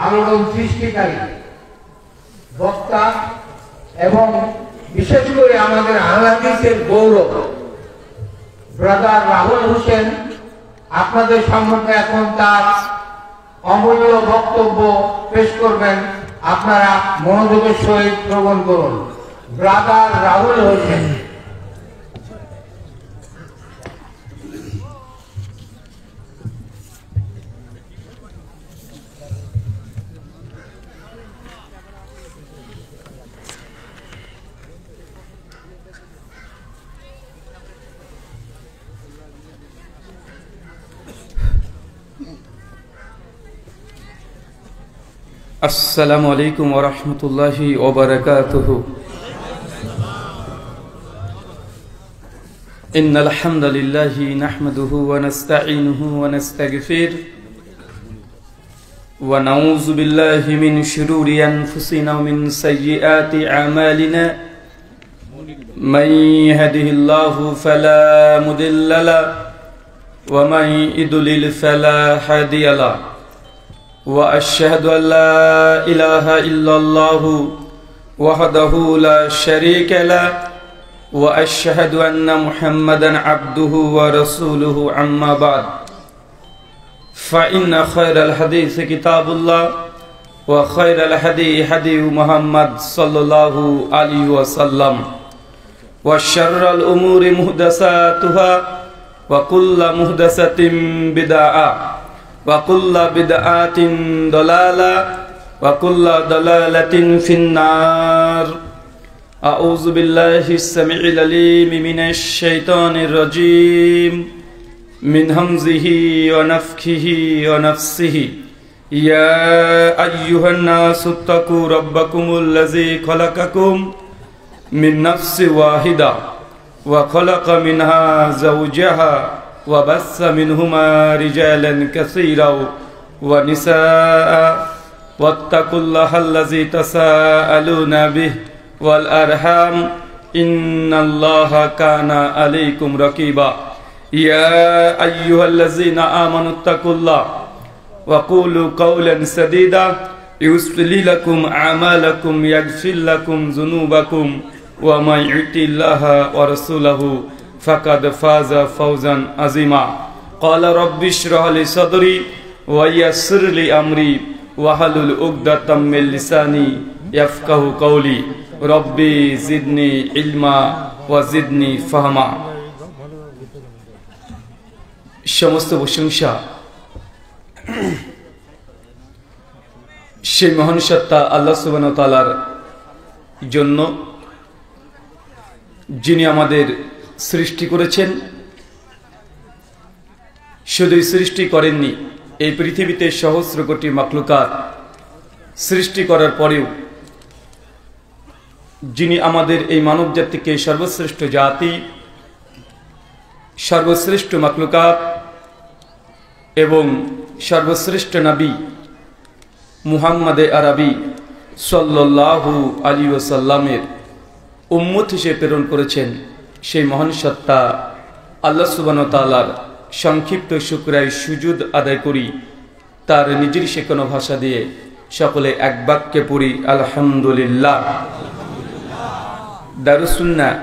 আলোড়ন সৃষ্টিকারী বক্তা এবং বিশেষ করে আমাদের আহলাদিসের গৌরব ব্রাদার রাহুল হোসেন আপনাদের সম্মুখে এখন তার অমূল্য বক্তব্য পেশ করবেন। আপনারা মনোযোগের সহিত শ্রবণ করুন। ব্রাদার রাহুল হোসেন। السلام عليكم ورحمة الله وبركاته. إن الحمد لله نحمده ونستعينه ونستغفره ونعوذ بالله من شرور أنفسنا ومن سيئات أعمالنا من يهده الله فلا مضل له ومن يضلل فلا هادي له وأشهد أن لا إله إلا الله وحده لا شريك له وأشهد أن محمدا عبده ورسوله أما بعد فإن خير الحديث كتاب الله وخير الهدي هدي محمد صلى الله عليه وسلم وشر الأمور محدثاتها وكل محدثة بدعة وكل بدعة ضلالة وكل ضلالة في النار. أعوذ بالله السميع العليم من الشيطان الرجيم من همزه ونفخه ونفسه. يا أيها الناس اتقوا ربكم الذي خلقكم من نفس واحدة وخلق منها زوجها وبث منهما رجالا كثيرا ونساء واتقوا الله الذي تساءلون به والأرحام إن الله كان عليكم رقيبا. يا أيها الذين آمنوا اتقوا الله وقولوا قولا سديدا يصلح لكم أعمالكم يغفر لكم ذنوبكم ومن يطع الله ورسوله فقد فاز فوزا عظيما. قال رب اشرح لي صدري ويسر لي أمري واحلل عقدة من لساني يفقهوا قولي ربي زدني علما وزدني فهما. সমস্ত প্রশংসা সেই মহান সত্তা আল্লাহ সুবহানাহু ওয়া তাআলার জন্য, যিনি আমাদের সৃষ্টি করেছেন। শুধুই সৃষ্টি করেননি, এই পৃথিবীতে সহস্র কোটি মাখলুকাত সৃষ্টি করার পরেও যিনি আমাদের এই মানব জাতিকে সর্বশ্রেষ্ঠ জাতি, সর্বশ্রেষ্ঠ মাখলুকাত এবং সর্বশ্রেষ্ঠ নবী মুহাম্মদে আরবি সাল্লাল্লাহু আলাইহি ওয়াসাল্লামের উম্মত হিসেবে প্রেরণ করেছেন, সেই মহান সত্তা আল্লাহ সুবহানাহু ওয়া তাআলার সংক্ষিপ্ত শুকরিয়া সুজুদ আদায় করি। তার নিজের শেখানো ভাষা দিয়ে সকলে এক বাক্যে পড়ি আলহামদুলিল্লাহ। দারুস সুন্নাহ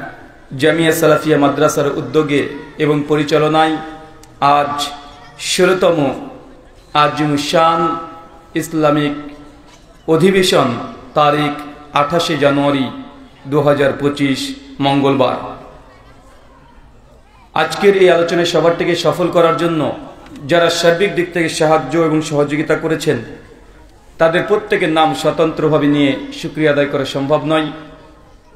জামিয়া সালাফিয়া মাদ্রাসার উদ্যোগে এবং পরিচালনায় আজ 16তম আজিমুশান ইসলামিক অধিবেশন তারিখ 28 জানুয়ারি 2025 মঙ্গলবার। আজকের এই আলোচনায় সবারটিকে সফল করার জন্য যারা সার্বিক দিক থেকে সাহায্য এবং সহযোগিতা করেছেন, তাদের প্রত্যেকের নাম স্বতন্ত্রভাবে নিয়ে শুকরিয়া আদায় করা সম্ভব নয়।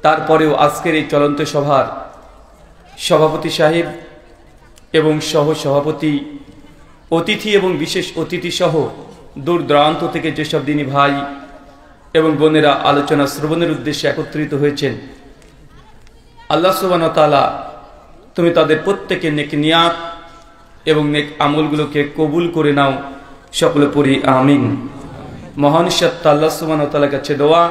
তারপরেও আজকের এই চলন্ত সভার সভাপতি সাহেব এবং সহ সভাপতি, অতিথি এবং বিশেষ অতিথি সহ দূর দূরান্ত থেকে যেসব দিনী ভাই এবং বোনেরা আলোচনা শ্রবণের উদ্দেশ্যে একত্রিত হয়েছেন, আল্লাহ সুবহানাহু ওয়া তাআলা তুমি তাদের প্রত্যেকের নেক নিয়াত এবং নেক আমলগুলোকে কবুল করে নাও। সকলে পড়ি আমিন। মহান সত্তা আল্লাহ সুবহানাহু ওয়া তাআলার কাছে দোয়া,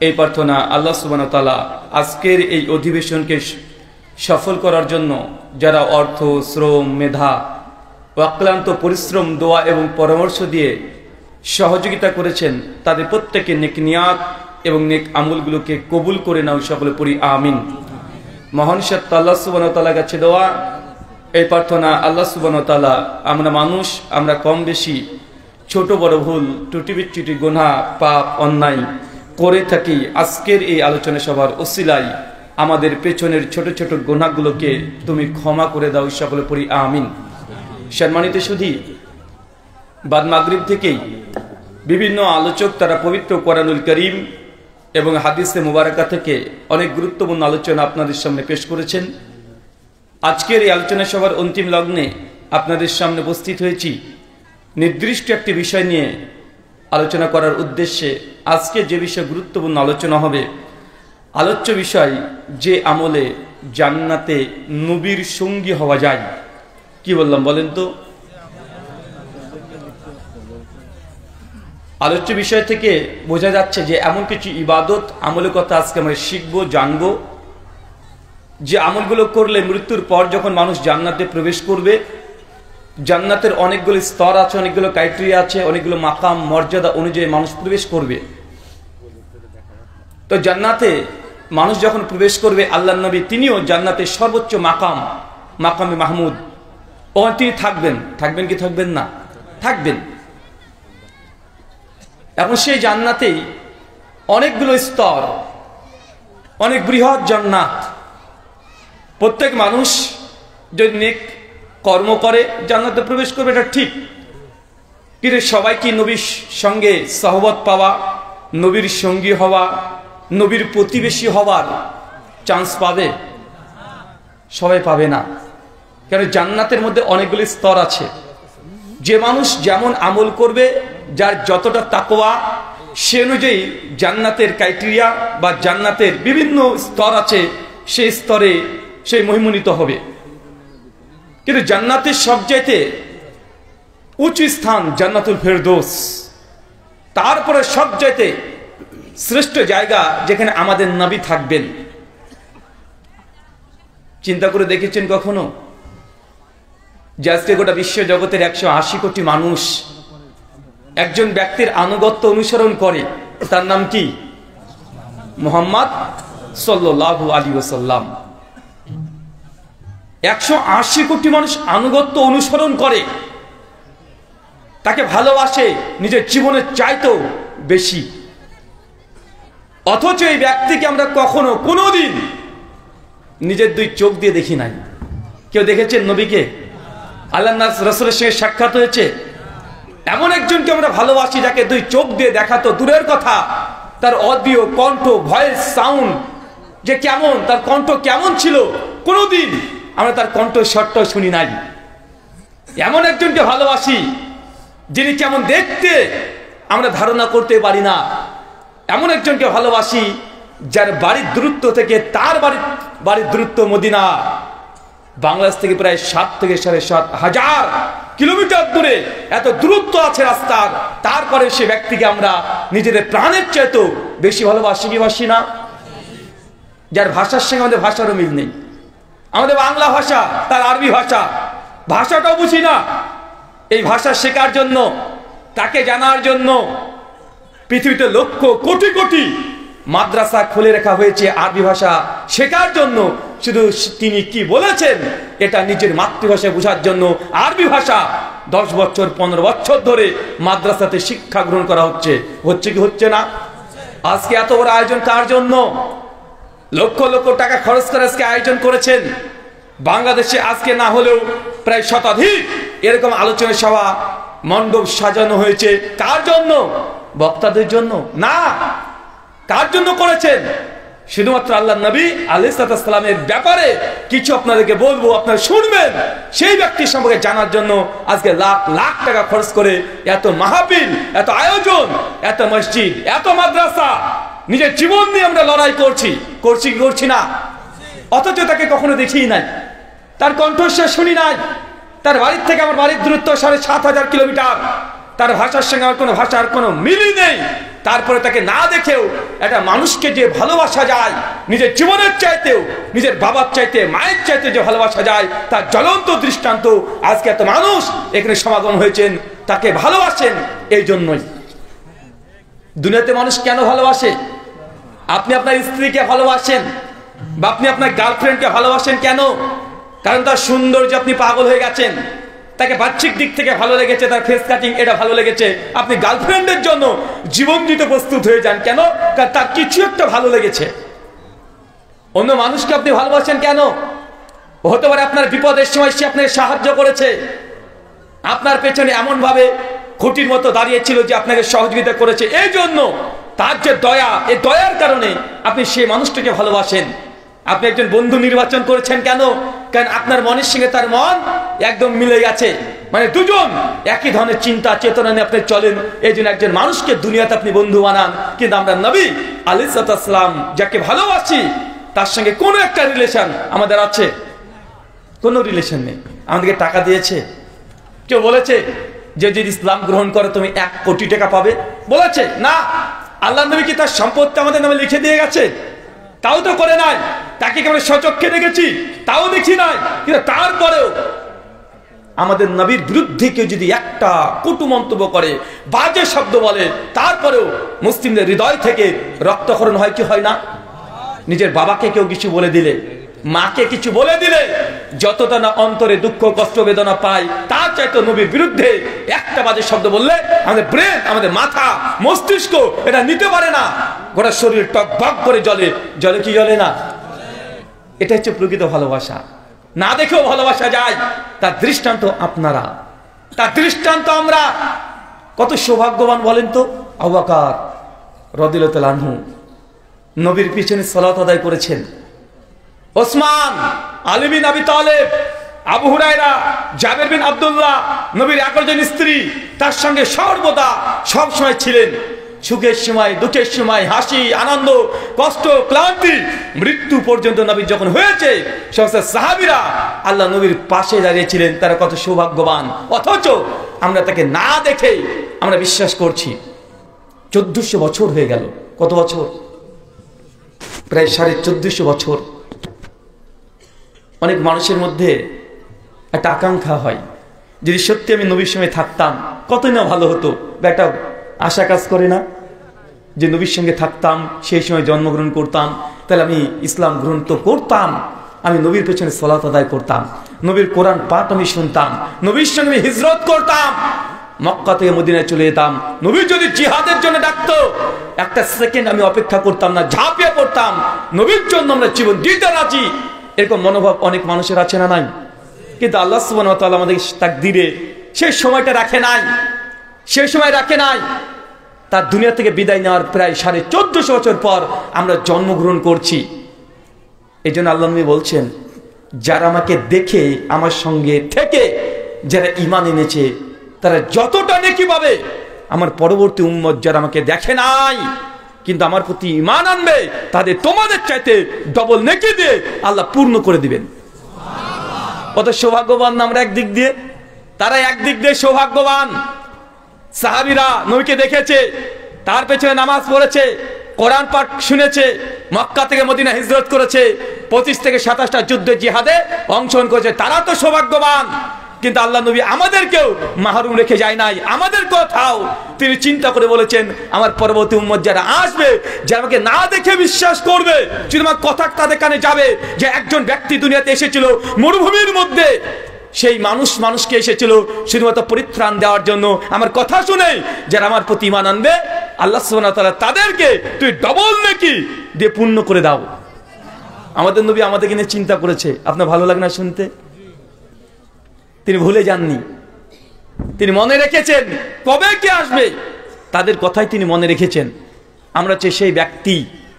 এই প্রার্থনা, আল্লাহ সুবহানাহু ওয়া তাআলা আজকের এই অধিবেশনকে সফল করার জন্য যারা অর্থ, শ্রম, মেধা ও অক্লান্ত পরিশ্রম, দোয়া এবং পরামর্শ দিয়ে সহযোগিতা করেছেন তাদের প্রত্যেকে নেক নিয়াত এবং নেক আমলগুলোকে কবুল করে নাও, সকলে পড়ি আমিন। মহান সত্য আল্লাহ সুবহানাহু ওয়া তাআলার কাছে দোয়া, এই প্রার্থনা, আল্লাহ সুবহানাহু ওয়া তাআলা, আমরা মানুষ, আমরা কম বেশি ছোট বড় ভুল ত্রুটি বিচ্যুতি গুনাহ পাপ অন্যায় করে থাকি। আজকের এই আলোচনা সভার ওসিলায় আমাদের পেছনের ছোট ছোট গুনাহগুলোকে তুমি ক্ষমা করে দাও, সকলে পড়ি আমিন। সম্মানিত সুধী, বাদ মাগরিব থেকেই বিভিন্ন আলোচক তারা পবিত্র কোরআনুল কারীম এবং হাদিসে মুবারাকা থেকে অনেক গুরুত্বপূর্ণ আলোচনা আপনাদের সামনে পেশ করেছেন। আজকের এই আলোচনা সভার অন্তিম লগ্নে আপনাদের সামনে উপস্থিত হয়েছি নির্দিষ্ট একটি বিষয় নিয়ে আলোচনা করার উদ্দেশ্যে। আজকে যে বিষয় গুরুত্বপূর্ণ আলোচনা হবে, আলোচ্য বিষয়, যে আমলে জান্নাতে নবীর সঙ্গী হওয়া যায়। কি বললাম বলেন তো? আলোচ্য বিষয় থেকে বোঝা যাচ্ছে যে এমন কিছু ইবাদত আমলের কথা আজকে আমরা শিখবো, জানবো, যে আমলগুলো করলে মৃত্যুর পর যখন মানুষ জান্নাতে প্রবেশ করবে, জান্নাতের অনেকগুলো স্তর আছে, অনেকগুলো ক্রাইটেরিয়া আছে, অনেকগুলো মাকাম মর্যাদা অনুযায়ী মানুষ প্রবেশ করবে। তো জান্নাতে মানুষ যখন প্রবেশ করবে, আল্লাহর নবী তিনিও জান্নাতের সর্বোচ্চ মাকাম, মাকামে মাহমুদ, ওখানে তিনি থাকবেন। থাকবেন কি থাকবেন না? থাকবেন। এখন সেই জান্নাতেই অনেকগুলো স্তর, অনেক বৃহৎ জান্নাত। প্রত্যেক মানুষ যদি নেক কর্ম করে জান্নাতে প্রবেশ করবে, এটা ঠিক। কিন্তু সবাই কি নবীর সঙ্গে সহবত পাওয়া, নবীর সঙ্গী হওয়া, নবীর প্রতিবেশী হওয়ার চান্স পাবে? সবাই পাবে না। কেন? জান্নাতের মধ্যে অনেকগুলি স্তর আছে। যে মানুষ যেমন আমল করবে, যার যতটা তাকওয়া, সে অনুযায়ী জান্নাতের ক্রাইটেরিয়া বা জান্নাতের বিভিন্ন স্তর আছে, সেই স্তরে সে মহিমান্বিত হবে। কিন্তু জান্নাতের সবচাইতে উঁচু স্থান জান্নাতুল ফেরদৌস। তারপরে সবচাইতে শ্রেষ্ঠ জায়গা যেখানে আমাদের নবী থাকবেন। চিন্তা করে দেখেছেন কখনো যে আজকে গোটা বিশ্ব জগতের 180 কোটি মানুষ একজন ব্যক্তির আনুগত্য অনুসরণ করে, তার নাম কি? মুহাম্মদ সাল্লাল্লাহু আলাইহি ওয়াসাল্লাম। 180 কোটি মানুষ আনুগত্য অনুসরণ করে, তাকে ভালোবাসে নিজের জীবনের চাইতেও বেশি। অথচ এই ব্যক্তিকে আমরা কখনো কোনোদিন নিজের দুই চোখ দিয়ে দেখি নাই। কেউ দেখেছেন নবীকে? আল্লাহর রাসূলের সঙ্গে সাক্ষাৎ হয়েছে? এমন একজনকে আমরা ভালোবাসি যাকে দুই চোখ দিয়ে দেখা তো দূরের কথা, তার অডিও, কণ্ঠ, ভয়েস, সাউন্ড যে কেমন, তার কণ্ঠ কেমন ছিল, কোনোদিন আমরা তার কণ্ঠ স্বরটাও শুনি নাই। এমন একজনকে ভালোবাসি যিনি কেমন দেখতে আমরা ধারণা করতে পারি না। এমন একজনকে ভালোবাসি যার বাড়ির দূরত্ব থেকে তার বাড়ির দূরত্ব মদিনা, বাংলাদেশ থেকে প্রায় 7 থেকে 7.5 হাজার কিলোমিটার দূরে। এত দূরত্ব আছে রাস্তার, তারপরে সে ব্যক্তিকে আমরা নিজেদের প্রাণের চাইতেও বেশি ভালোবাসি কি বাসি না? যার ভাষার সঙ্গে আমাদের ভাষারও মিল নেই। আমাদের বাংলা ভাষা, তার আরবি ভাষা, ভাষাটাও বুঝি না। এই ভাষা শেখার জন্য, তাকে জানার জন্য পৃথিবীতে লক্ষ কোটি কোটি মাদ্রাসা খুলে রাখা হয়েছে আরবি ভাষা শেখার জন্য। শুধু তিনি কি বলেছেন এটা নিজের মাতৃভাষায় বোঝার জন্য আরবি ভাষা 10 বছর 15 বছর ধরে মাদ্রাসাতে শিক্ষা গ্রহণ করা হচ্ছে। হচ্ছে কি হচ্ছে না? আজকে এত বড় আয়োজন কার জন্য? লক্ষ লক্ষ টাকা খরচ করে আজকে আয়োজন করেছেন। বাংলাদেশে আজকে না হলেও প্রায় শতাধিক এরকম আলোচনা সভা মণ্ডপ সাজানো হয়েছে। কার জন্য? বক্তাদের জন্য না। কার জন্য করেছেন? শুধুমাত্র আল্লাহর নবী আলাইহিস সালামের ব্যাপারে কিছু আপনাদেরকে বলবো, আপনারা শুনবেন। সেই ব্যক্তির সম্পর্কে জানার জন্য আজকে লাখ লাখ টাকা খরচ করে এত মাহফিল, এত আয়োজন, এত মসজিদ, এত মাদ্রাসা, নিজের জীবন নিয়ে আমরা লড়াই করছি কি করছি না? অথচ তাকে কখনো দেখিই নাই, তার কণ্ঠস্বর শুনি নাই। তার বাড়ির থেকে আমার বাড়ির দূরত্ব 7,500 কিলোমিটার। তার ভাষার সঙ্গে আমার কোনো ভাষার কোনো মিলই নেই। তারপরে তাকে না দেখেও একটা মানুষকে যে ভালোবাসা যায়, নিজের জীবনের চাইতেও, নিজের বাবার চাইতে, মায়ের চাইতে যে ভালোবাসা যায়, তার জ্বলন্ত দৃষ্টান্ত আজকে এত মানুষ এখানে সমাগম হয়েছেন, তাকে ভালোবাসেন এই জন্যই। দুনিয়াতে মানুষ কেন ভালোবাসে? আপনি আপনার স্ত্রীকে ভালোবাসেন বা আপনি আপনার গার্লফ্রেন্ডকে ভালোবাসেন কেন? কারণ তার সৌন্দর্য আপনি পাগল হয়ে গেছেন, তাকে বাহ্যিক দিক থেকে ভালো লেগেছে, তার ফেস কাটিং এটা ভালো লেগেছে। আপনি গার্লফ্রেন্ডের জন্য জীবন দিতে প্রস্তুত হয়ে যান কেন? কারণ তার কিছু একটা ভালো লেগেছে। অন্য মানুষকে আপনি ভালোবাসেন কেন? হতে পারে আপনার বিপদের সময় সে আপনাকে সাহায্য করেছে, আপনার পেছনে এমন ভাবে খুঁটির মতো দাঁড়িয়েছিল যে আপনাকে সহযোগিতা করেছে। এই জন্য তার যে দয়া, এই দয়ার কারণে আপনি সেই মানুষটাকে ভালোবাসেন। আপনি একজন বন্ধু নির্বাচন করেছেন কেন? কারণ আপনার মনের সঙ্গে তার মন একদম মিলে গেছে, মানে দুজন একই ধরনের চিন্তা চেতনা নিয়ে আপনি চলেন। এই জন্য একজন মানুষকে দুনিয়াতে আপনি বন্ধু বানান। কিন্তু আমরা নবী আলাইহিস সালাম যাকে ভালোবাসি তার সঙ্গে কোনো একটা রিলেশন আমাদের আছে? কোনো রিলেশন নেই। আমাদেরকে টাকা দিয়েছে? কেউ বলেছে যে যদি ইসলাম গ্রহণ করে তুমি 1 কোটি টাকা পাবে? বলেছে না। আল্লাহ নবী কি তার সম্পত্তি আমাদের নামে লিখে দিয়ে গেছে? তাও তো করে নাই। তাকে কেমন সচক্ষে দেখেছি? তাও দেখি নাই। কিন্তু তারপরেও আমাদের নবীর বিরুদ্ধে কেউ যদি একটা কটু মন্তব্য করে, বাজে শব্দ বলে, তারপরেও মুসলিমদের হৃদয় থেকে রক্তক্ষরণ হয় কি হয় না? নিজের বাবাকে কেউ কিছু বলে দিলে, মাকে কিছু বলে দিলে যতটা না অন্তরে দুঃখ কষ্ট বেদনা পায়, তার চাইতে নবীর বিরুদ্ধে একটা বাজে শব্দ বললে আমাদের ব্রেন, আমাদের মাথা, মস্তিষ্ক এটা নিতে পারে না। গোটা শরীর টকবক করে জ্বলে। জ্বলে কি জ্বলে না? এটা হচ্ছে প্রকৃত ভালোবাসা। না দেখেও ভালোবাসা যায়। তার দৃষ্টান্ত আপনারা, তার দৃষ্টান্ত আমরা। কত সৌভাগ্যবান বলেন তো। আবু বকর রাদিয়াল্লাহু তাআলা আনহু নবীর পিছনে সালাত আদায় করেছেন। ওসমান, আলী বিন আবি তালেব, আবু হুরায়রা, জাবের বিন আব্দুল্লাহ, নবীর 11 জন স্ত্রী তার সঙ্গে সর্বদা সব সময় ছিলেন। সুখের সময়, দুঃখের সময়, হাসি, আনন্দ, কষ্ট, ক্লান্তি, মৃত্যু পর্যন্ত নবী যখন হয়েছে সমস্ত সাহাবীরা আল্লাহ নবীর পাশে দাঁড়িয়েছিলেন। তারা কত সৌভাগ্যবান। অথচ আমরা তাকে না দেখে আমরা বিশ্বাস করছি। 1400 বছর হয়ে গেল। কত বছর? প্রায় 1450 বছর। অনেক মানুষের মধ্যে একটা আকাঙ্ক্ষা হয়, যদি সত্যি আমি নবীর সঙ্গে থাকতাম কতই না ভালো হতো। বা একটা আশা কাজ করে না যে নবীর সঙ্গে থাকতাম, সেই সময় জন্মগ্রহণ করতাম, তাহলে আমি ইসলাম গ্রহণ তো করতাম, আমি নবীর পেছনে সালাত আদায় করতাম, নবীর কোরআন পাঠ আমি শুনতাম, নবীর সঙ্গে আমি হিজরত করতাম, মক্কা থেকে মদিনায় চলে যেতাম। নবী যদি জিহাদের জন্য ডাকতো, একটা সেকেন্ড আমি অপেক্ষা করতাম না, ঝাঁপিয়ে পড়তাম। নবীর জন্য আমরা জীবন দিতে রাজি। এরকম মনোভাব অনেক মানুষের আছে না নাই? কিন্তু আল্লাহ সুবহানাহু ওয়া তাআলা আমাদের তাকদীরে সেই সময়টা রাখে নাই, সেই সময় রাখে নাই। তার দুনিয়া থেকে বিদায় নেওয়ার প্রায় 1450 বছর পর আমরা জন্মগ্রহণ করছি। এই জন্য আল্লাহ নবী বলছেন, যারা আমাকে দেখে আমার সঙ্গে থেকে যারা ঈমান এনেছে তারা যতটা নেকি পাবে, আমার পরবর্তী উম্মত যারা আমাকে দেখে নাই কিন্তু আমার প্রতি ঈমান আনবে, তাদের তোমাদের চাইতে ডবল নেকি দিয়ে আল্লাহ পূর্ণ করে দিবেন। কত সৌভাগ্যবান আমরা একদিক দিয়ে, তারা একদিক দিয়ে সৌভাগ্যবান। সাহাবীরা নবীকে দেখেছে, তার পেছনে নামাজ পড়েছে, কোরআন পাঠ শুনেছে, মক্কা থেকে মদিনা হিজরত করেছে, 25 থেকে 27টা যুদ্ধে জিহাদে অংশগ্রহণ করেছে। তারা তো সৌভাগ্যবান। কিন্তু আল্লাহ নবী আমাদেরকেও মাহরুম রেখে যায় নাই। আমাদের কথাও তিনি চিন্তা করে বলেছেন, আমার পরবর্তী উম্মত যারা আসবে, যারা আমাকে না দেখে বিশ্বাস করবে, শুধু আমার কথা তাদের কানে যাবে যে একজন ব্যক্তি দুনিয়াতে এসেছিল মরুভূমির মধ্যে, সেই মানুষকে এসেছিল শুধুমাত্র পরিত্রাণ দেওয়ার জন্য। আমার কথা শুনে যারা আমার প্রতি ঈমান আনবে, আল্লাহ সুবহানাহু ওয়া তাআলা তাদেরকে তুই ডবল নেকি দিয়ে পূর্ণ করে দাও। আমাদের নবী আমাদেরকে নিয়ে চিন্তা করেছে। আপনার ভালো লাগে না শুনতে? তিনি ভুলে যাননি, তিনি মনে রেখেছেন কবে কে আসবে, তাদের কথাই তিনি মনে রেখেছেন। আমরা হচ্ছে সেই ব্যক্তি,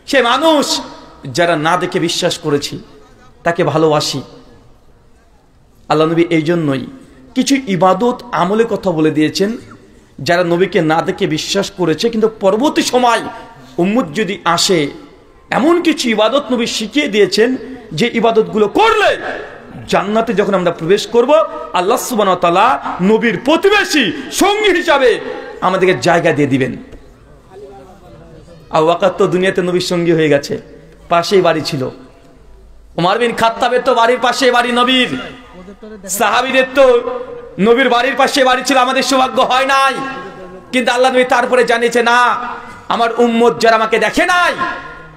সে মানুষ যারা না দেখে বিশ্বাস করেছি, তাকে ভালোবাসি। আল্লাহ নবী এই জন্যই কিছু ইবাদত আমলে কথা বলে দিয়েছেন, যারা নবীকে না দেখে বিশ্বাস করেছে কিন্তু পরবর্তী সময় উম্মত যদি আসে, এমন কিছু ইবাদত নবী শিখিয়ে দিয়েছেন যে ইবাদতগুলো করলে জান্নাতে যখন আমরা প্রবেশ করব, আল্লাহ সুবহানাহু ওয়া তাআলা নবীর প্রতিবেশী সঙ্গী হিসাবে আমাদেরকে জায়গা দিয়ে দিবেন। আবু বকর তো দুনিয়াতে নবীর সঙ্গী হয়ে গেছে, পাশেই বাড়ি ছিল। ওমর বিন খাত্তাবের তো বাড়ির পাশে বাড়ি নবীর, সাহাবীদের তো নবীর বাড়ির পাশে বাড়ি ছিল। আমাদের সৌভাগ্য হয় নাই, কিন্তু আল্লাহ নবী তারপরে জানিয়েছে, না, আমার উম্মত যারা আমাকে দেখে নাই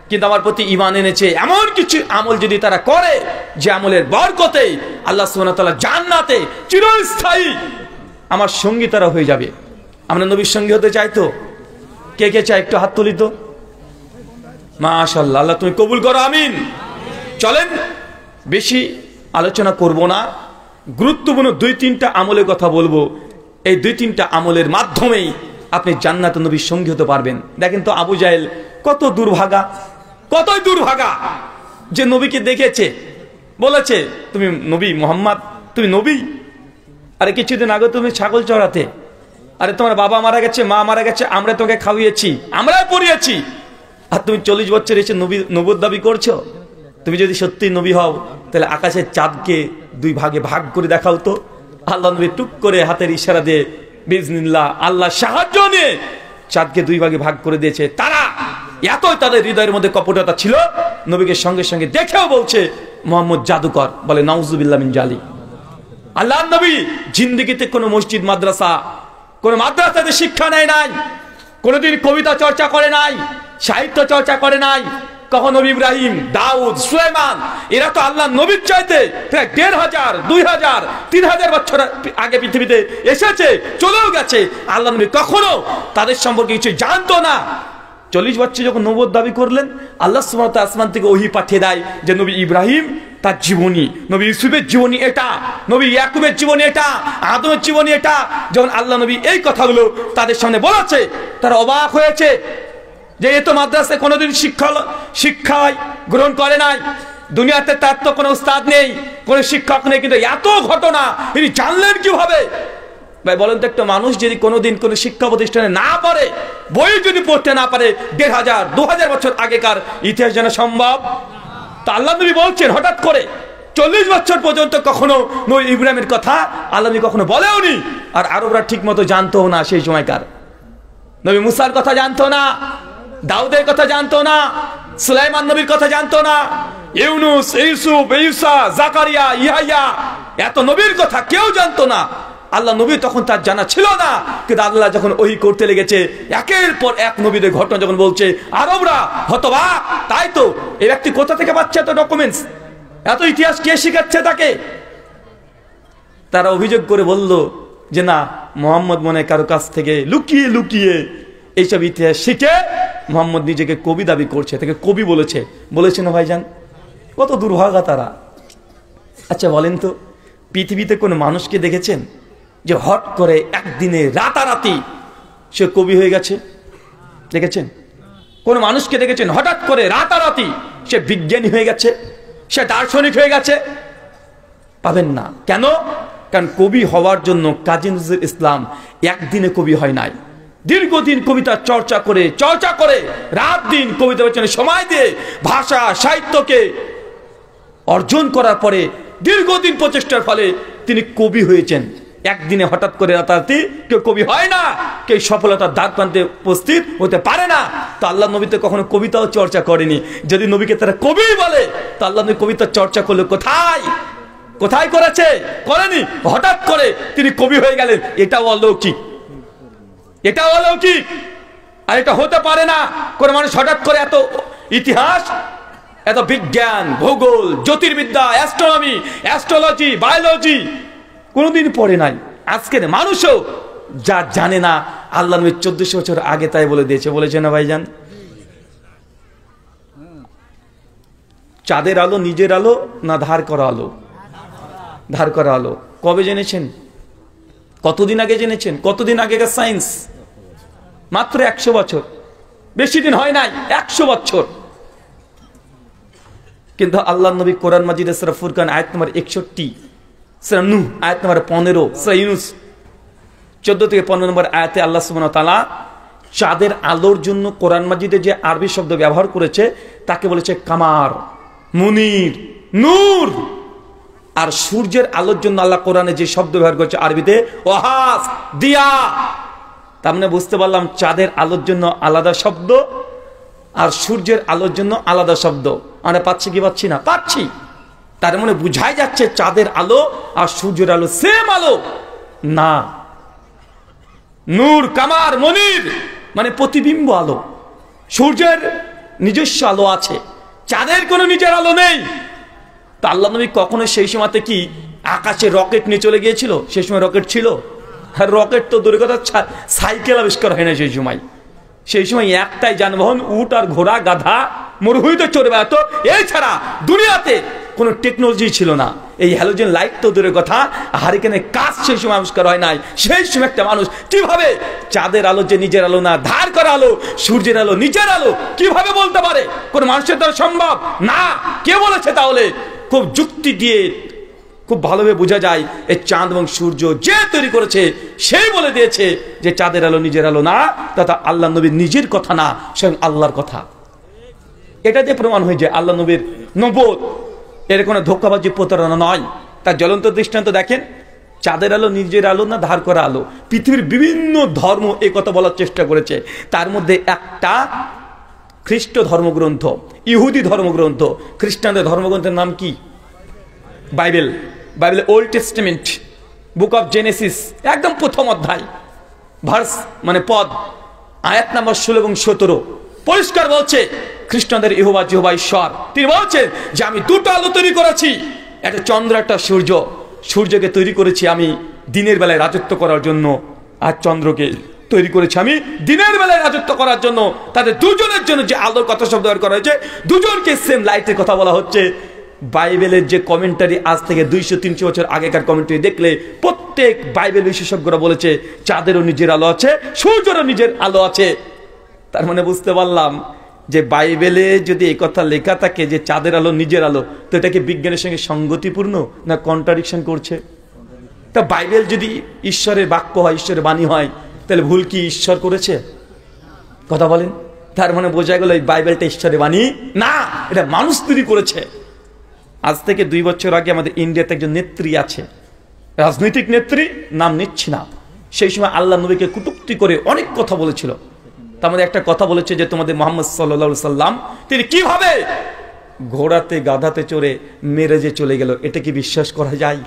কিন্তু আমার প্রতি ঈমান এনেছে, এমন কিছু আমল যদি তারা করে যে আমলের বরকতে আল্লাহ সুবহানাহু ওয়া তাআলা জান্নাতে চিরস্থায়ী আমার সঙ্গী তারা হয়ে যাবে। আমরা নবীর সঙ্গী হতে চাই তো? কে কে চাই একটু হাত তুলি তো। মাশাআল্লাহ, আল্লাহ তুমি কবুল করো, আমিন। চলেন বেশি আলোচনা করব না, গুরুত্বপূর্ণ 2-3টা আমলের কথা বলবো। এই 2-3টা আমলের মাধ্যমেই আপনি জান্নাতে নবীর সঙ্গী হতে পারবেন। দেখেন তো আবু জাহেল কত দুর্ভাগা, কতই দুর্ভাগা যে নবীকে দেখেছে, বলেছে তুমি নবী মুহাম্মদ, তুমি নবী। আরে কিছুদিন আগে তুমি ছাগল চড়াতে, আরে তোমার বাবা মারা গেছে, মা মারা গেছে, আমরা তোকে খাওয়িয়েছি, আমরাই পড়িয়েছি, আর তুমি 40 বছর এসে নবুর দাবি করছো। তুমি যদি সত্যি নবী হও তাহলে আকাশের চাঁদকে 2 ভাগে ভাগ করে দেখাও তো। আল্লাহ নবী টুক করে হাতের ইশারা দিয়ে বিজনিল্লাহ আল্লাহ সাহায্য নিয়ে চাঁদকে 2 ভাগে ভাগ করে দিয়েছে। তারা এতই তাদের হৃদয়ের মধ্যে কপটতা ছিল, নবীকে সঙ্গে সঙ্গে দেখেও বলছে মুহাম্মদ জাদুকর, বলে নাউজুবিল্লাহ মিন জালি। আল্লাহ নবী জিন্দেগিতে কোনো মসজিদ মাদ্রাসা, কোন মাদ্রাসাতে শিক্ষা নেয় নাই, কোনদিন কবিতা চর্চা করে নাই, সাহিত্য চর্চা করে নাই। কখন নবী ইব্রাহিম, দাউদ, সুলাইমান এরা তো আল্লাহ নবীর চাইতে প্রায় 1500, 2000, 3000 বছর আগে পৃথিবীতে এসেছে, চলেও গেছে। আল্লাহ নবী কখনো তাদের সম্পর্কে কিছু জানতো না। 40 বছর যখন নবুয়ত দাবি করলেন, আল্লাহ সুবহানাহু ওয়া তাআলা আসমান থেকে ওহী পাঠিয়ে দেয় যে নবী ইব্রাহিম তার জীবনী, নবী ইউসুফের জীবনী এটা, নবী ইয়াকুবের জীবনী এটা, আদমের জীবনী এটা। যখন আল্লাহ নবী এই কথাগুলো তাদের সামনে বলেছে, তারা অবাক হয়েছে যে এ তো মাদ্রাসায় কোনোদিন শিক্ষায় গ্রহণ করে নাই, দুনিয়াতে তার তো কোনো উস্তাদ নেই, কোনো শিক্ষক নেই, কিন্তু এত ঘটনা তিনি জানলেন কিভাবে? ভাই বলেন তো, একটা মানুষ যদি কোনোদিন কোনো শিক্ষা প্রতিষ্ঠানে না পড়ে, বই যদি পড়তে না পারে, 1500, 2000 বছর আগেকার ইতিহাস জানা সম্ভব? তা আল্লাহ নবী বলছেন হঠাৎ করে 40 বছর পর্যন্ত কখনো নবী ইব্রাহিমের কথা আল্লাহ নবী কখনো বলেওনি। আর আরবরা ঠিক মতো জানতো না সেই সময়কার। নবী মুসার কথা জানতো না, দাউদের কথা জানতো না, সুলাইমান নবীর কথা জানতো না, ইউনুস, ইউসুফ, ঈসা, জাকারিয়া, ইয়াহইয়া, এত নবীর কথা কেউ জানতো না। আল্লাহ নবী তখন তার জানা ছিল না, কিন্তু আল্লাহ যখন ওহী করতে লেগেছে, একের পর এক নবীদের ঘটনা যখন বলছে, আরবরা হতবাক। তাই তো এই ব্যক্তি কোথা থেকে পাচ্ছে এত ডকুমেন্টস, এত ইতিহাস কে শিখাচ্ছে তাকে? তারা অভিযোগ করে বলল যে না, মুহাম্মদ মনে কারো কাছ থেকে লুকিয়ে লুকিয়ে এইসব ইতিহাস শিখে মুহাম্মদ নিজেকে কবি দাবি করছে, তাকে কবি বলেছে না ভাইজান? কত দুর্ভাগা তারা। আচ্ছা বলেন তো, পৃথিবীতে কোনো মানুষকে দেখেছেন যে হট করে একদিনে রাতারাতি সে কবি হয়ে গেছে? দেখেছেন? কোন মানুষকে দেখেছেন হঠাৎ করে রাতারাতি সে বিজ্ঞানী হয়ে গেছে, সে দার্শনিক হয়ে গেছে? পাবেন না। কেন? কারণ কবি হওয়ার জন্য কাজী নজরুল ইসলাম একদিনে কবি হয় নাই। দীর্ঘদিন কবিতা চর্চা করে রাত দিন কবিতা পেছনে সময় দিয়ে ভাষা সাহিত্যকে অর্জন করার পরে দীর্ঘদিন প্রচেষ্টার ফলে তিনি কবি হয়েছেন। একদিনে হঠাৎ করে রাতারাতি কেউ কবি হয় না, কেউ সফলতার দ্বার প্রান্তে উপস্থিত হতে পারে না। তো আল্লাহ নবী তো কখনো কবিতাও চর্চা করেনি। যদি নবীকে তারা কবি বলে, তো আল্লাহ নবী কবিতা চর্চা করলে কোথায় করেনি। হঠাৎ করে তিনি কবি হয়ে গেলেন, এটাও অলৌকিক, আর এটা হতে পারে না। কোন মানুষ হঠাৎ করে এত ইতিহাস, এত বিজ্ঞান, ভূগোল, জ্যোতির্বিদ্যা, অ্যাস্ট্রোনমি, অ্যাস্ট্রোলজি, বায়োলজি কোনোদিন পড়ে নাই। আজকের মানুষও যা জানে না, আল্লাহ নবী 1400 বছর আগে তাই বলে দিয়েছে। বলেছে না ভাইজান? চাঁদের আলো নিজের আলো না ধার করা আলো? ধার করা আলো। কবে জেনেছেন? কতদিন আগে জেনেছেন? কতদিন আগেকার সায়েন্স? মাত্র 100 বছর, বেশি দিন হয় নাই, 100 বছর। কিন্তু আল্লাহ নবী কোরআন মাজিদে সূরা ফুরকান আয়াত নম্বর 61, সূরা নূহ আয়াত নম্বর 15, সূরা ইউনূস 14 থেকে 15 নম্বর আয়াতে আল্লাহ সুবহানাহু ওয়া তাআলা চাঁদের আলোর জন্য কোরআন মাজিদে যে আরবি শব্দ ব্যবহার করেছে তাকে বলেছে কামার, মুনির, নূর। আর সূর্যের আলোর জন্য আল্লাহ কোরআনে যে শব্দ ব্যবহার করেছে আরবিতে ওয়াহাস, দিয়া। তার মানে বুঝতে পারলাম চাঁদের আলোর জন্য আলাদা শব্দ আর সূর্যের আলোর জন্য আলাদা শব্দ। আমরা পাচ্ছি কি পাচ্ছি না? পাচ্ছি। তার মানে বুঝাই যাচ্ছে চাঁদের আলো আর সূর্যের আলো সেম আলো না। নূর, কামার, মনির মানে প্রতিবিম্ব আলো। সূর্যের নিজস্ব আলো আছে, চাঁদের কোনো নিজের আলো নেই। তা আল্লাহ নবী কখনো সেই সময়তে কি আকাশে রকেট নিয়ে চলে গিয়েছিল? সেই সময় রকেট ছিল? আর রকেট তো দূরের কথা, সাইকেল আবিষ্কার হয় না সেই সময়। সেই সময় একটাই যানবাহন, উট আর ঘোড়া, গাধা, মরুভূমিতে চড়ে বেড়াতো। এছাড়া দুনিয়াতে কোনো টেকনোলজি ছিল না। এই হ্যালোজেন লাইট তো দূরের কথা, হারিকেনের কাজ সেই সময় আবিষ্কার হয় নাই। সেই সময় একটা মানুষ কিভাবে চাঁদের আলো যে নিজের আলো না, ধার করা আলো, সূর্যের আলো নিজের আলো কিভাবে বলতে পারে? কোন মানুষের দ্বারা সম্ভব না। কে বলেছে তাহলে? খুব যুক্তি দিয়ে খুব ভালোভাবে বোঝা যায় এই চাঁদ এবং সূর্য যে তৈরি করেছে সেই বলে দিয়েছে যে চাঁদের আলো নিজের আলো না, তথা আল্লাহ নবীর নিজের কথা না, স্বয়ং আল্লাহর কথা। এটা দিয়ে প্রমাণ হয়ে যায় আল্লাহ নবীর নবুয়ত এর কোনো ধোঁকাবাজি প্রতারণা নয়। তার জ্বলন্ত দৃষ্টান্ত দেখেন, চাঁদের আলো নিজের আলো না, ধার করা আলো। পৃথিবীর বিভিন্ন ধর্ম এই কথা বলার চেষ্টা করেছে। তার মধ্যে একটা খ্রিস্ট ধর্মগ্রন্থ, ইহুদি ধর্মগ্রন্থ। খ্রিস্টানদের ধর্মগ্রন্থের নাম কি? Bible. Bible old testament, book of Genesis, একদম প্রথম অধ্যায়, ভার্স মানে পদ, আয়াত নাম্বার 16 এবং 17 পরিষ্কার বলছে খ্রিস্টানদের ইহোবা জিহোবা ঈশ্বর। তিনি বলছেন যে আমি দুটো আলো তৈরি করেছি, একটা চন্দ্র একটা সূর্য। সূর্যকে তৈরি করেছি আমি দিনের বেলায় রাজত্ব করার জন্য, আর চন্দ্রকে তৈরি করেছি আমি দিনের বেলায় রাজত্ব করার জন্য। তাদের দুজনের জন্য যে আলোর কথা শব্দ ব্যবহার করা হয়েছে, দুজনকে সেম লাইটের কথা বলা হচ্ছে। বাইবেলের যে কমেন্টারি আজ থেকে 200-300 বছর আগেকার কমেন্টারি দেখলে প্রত্যেক বাইবেল বিশেষজ্ঞরা বলেছে চাঁদেরও নিজের আলো আছে, সূর্যেরও নিজের আলো আছে। তার মানে বুঝতে পারলাম যে বাইবেলে যদি এই কথা লেখা থাকে যে চাঁদের আলো নিজের আলো, তো এটা কি বিজ্ঞানের সঙ্গে সঙ্গতিপূর্ণ না কন্ট্রাডিকশন করছে? তা বাইবেল যদি ঈশ্বরের বাক্য হয়, ঈশ্বরের বাণী হয়, তাহলে ভুল কি ঈশ্বর করেছে? কথা বলেন। তার মানে বোঝা গেল এই বাইবেলটা ঈশ্বরের বাণী না, এটা মানুষ তৈরি করেছে। আজ থেকে 2 বছর আগে আমাদের ইন্ডিয়াতে একজন নেত্রী আছে, রাজনৈতিক নেত্রী, নাম নিচ্ছি না। সেই সময় আল্লাহ নবীকে কটূক্তি করে অনেক কথা বলেছিল। তার মধ্যে একটা কথা বলেছে যে তোমাদের মুহাম্মদ সাল্লাল্লাহু সাল্লাম তিনি কিভাবে ঘোড়াতে গাধাতে চড়ে মেরেজে চলে গেল, এটা কি বিশ্বাস করা যায়?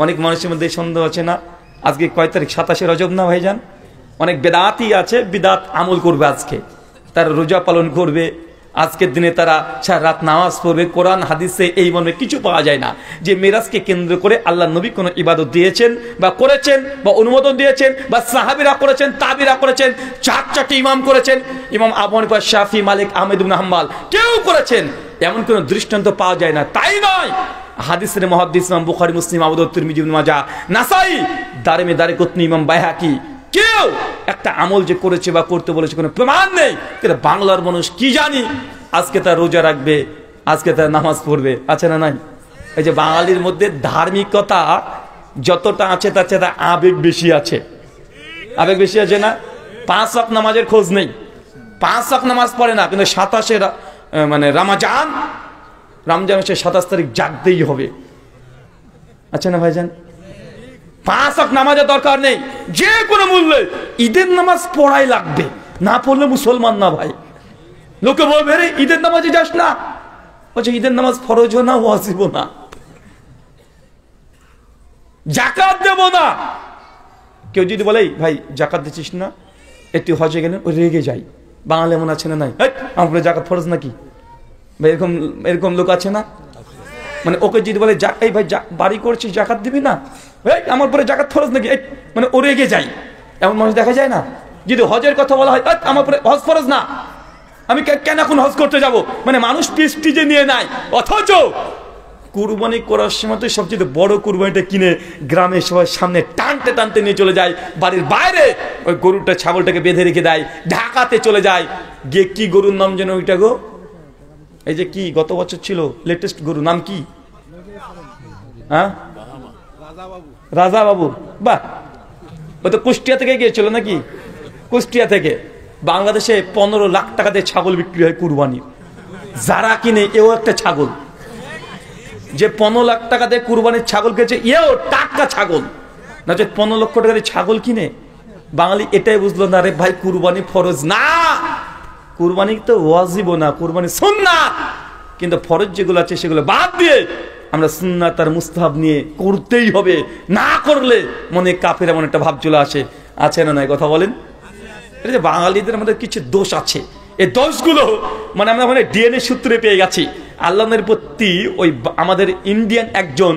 অনেক মানুষের মধ্যে সন্দেহ আছে না? আজকে কয় তারিখ? 27 রজব না ভাইজান? অনেক বেদাতি আছে, বিদাত আমল করবে। আজকে তারা রোজা পালন করবে, আজকের দিনে তারা সারা রাত নামাজ পড়বে। কোরআন হাদিসে এই মর্মে কিছু পাওয়া যায় না যে মেরাজকে কেন্দ্র করে আল্লাহ নবী কোনো ইবাদত দিয়েছেন বা করেছেন বা অনুমোদন দিয়েছেন বা সাহাবীরা করেছেন, তাবিরা করেছেন, 4 ইমাম করেছেন, ইমাম আবু হানিফা, শাফি, মালিক, আহমেদ ইবনে হাম্বল কেউ করেছেন, এমন কোনো দৃষ্টান্ত পাওয়া যায় না। তাই নয়, হাদিসের মুহাদ্দিস ইমাম বুখারী, মুসলিম, আবু দাউদ, তিরমিজি, ইবনে মাজাহ, নাসাই, দারকুতনি, ইমাম বাইহাকি কেউ একটা আমল যে করেছে বা করতে বলেছে কোনো প্রমাণ নেই। কিন্তু বাংলার মানুষ কি জানি, আজকে তার রোজা রাখবে, আজকে তার নামাজ পড়বে, আছে না নাই? এই যে বাঙালির মধ্যে ধার্মিকতা যতটা আছে তার চেয়ে আবেগ বেশি আছে। আবেগ বেশি আছে না? 5 ওয়াক্ত নামাজের খোঁজ নেই, 5 ওয়াক্ত নামাজ পড়ে না, কিন্তু 27 মানে রমজান মাসের 27 তারিখ জাগতেই হবে, আছে না ভাইজান? 5 ওয়াক্ত নামাজের দরকার নেই, যে কোনো মূল্যে ঈদের নামাজ পড়াই লাগবে, না পড়লে মুসলমান না ভাই। লোকে বলবে রে ঈদের নামাজে যাস না, বলছে ঈদের নামাজ ফরজও না, ওয়াজিবও না, জাকাত দেব না। কেউ যদি বলে ভাই জাকাত দিচ্ছিস না, একটু হজে গেলেন, ওই রেগে যাই। বাঙালি এমন আছে না নাই? আমার জাকাত ফরজ নাকি ভাই? এরকম লোক আছে না? মানে ওকে যদি বলে এই ভাই বাড়ি করছিস জাকাত দিবি না, আমার পরে জাকাত ফরজ নাকি, মানে ও রেগে যাই। এমন মানুষ দেখা যায় না? যদি হজের কথা বলা হয়, আমার পরে হজ ফরজ না, আমি কেন এখন হজ করতে যাব, মানে মানুষ প্রেস্টিজে নিয়ে নেয়। অথচ কুরবানি করার সময় তো সবচেয়ে বড় কুরবানিটা কিনে গ্রামের সবার সামনে টানতে টানতে নিয়ে চলে যায়, বাড়ির বাইরে ওই গরুটা ছাগলটাকে বেঁধে রেখে দেয়, ঢাকাতে চলে যায় গিয়ে। কি গরুর নাম যেন ওইটা গো, এই যে কি গত বছর ছিল লেটেস্ট গরু, নাম কি? হ্যাঁ, রাজা বাবু। বাহ, ও তো কুষ্টিয়া থেকে গিয়েছিল নাকি? কুষ্টিয়া থেকে। বাংলাদেশে 15 লাখ টাকা দিয়ে ছাগল বিক্রি হয় কুরবানি। যারা কিনে এও একটা ছাগল, যে 15 লাখ টাকা দিয়ে কুরবানির ছাগল কিনেছে এও টাটকা ছাগল, না যে 15 লক্ষ টাকা দিয়ে ছাগল কিনে। বাঙালি এটাই বুঝলো না রে ভাই, কুরবানি ফরজ না, কুরবানি তো ওয়াজিব না, কুরবানি সুন্নাত। কিন্তু ফরজ যেগুলো আছে সেগুলো বাদ দিয়ে আমরা সুন্নাত আর মুস্তাহাব নিয়ে করতেই হবে, না করলে মনে কাফের এমন একটা ভাব চলে আসে, আছে না নাই? কথা বলেন। এটা যে বাঙালিদের মধ্যে কিছু দোষ আছে, এই দোষগুলো মানে আমরা মানে ডিএনএ সূত্রে পেয়ে গেছি। আল্লাহর প্রতি ওই আমাদের ইন্ডিয়ান একজন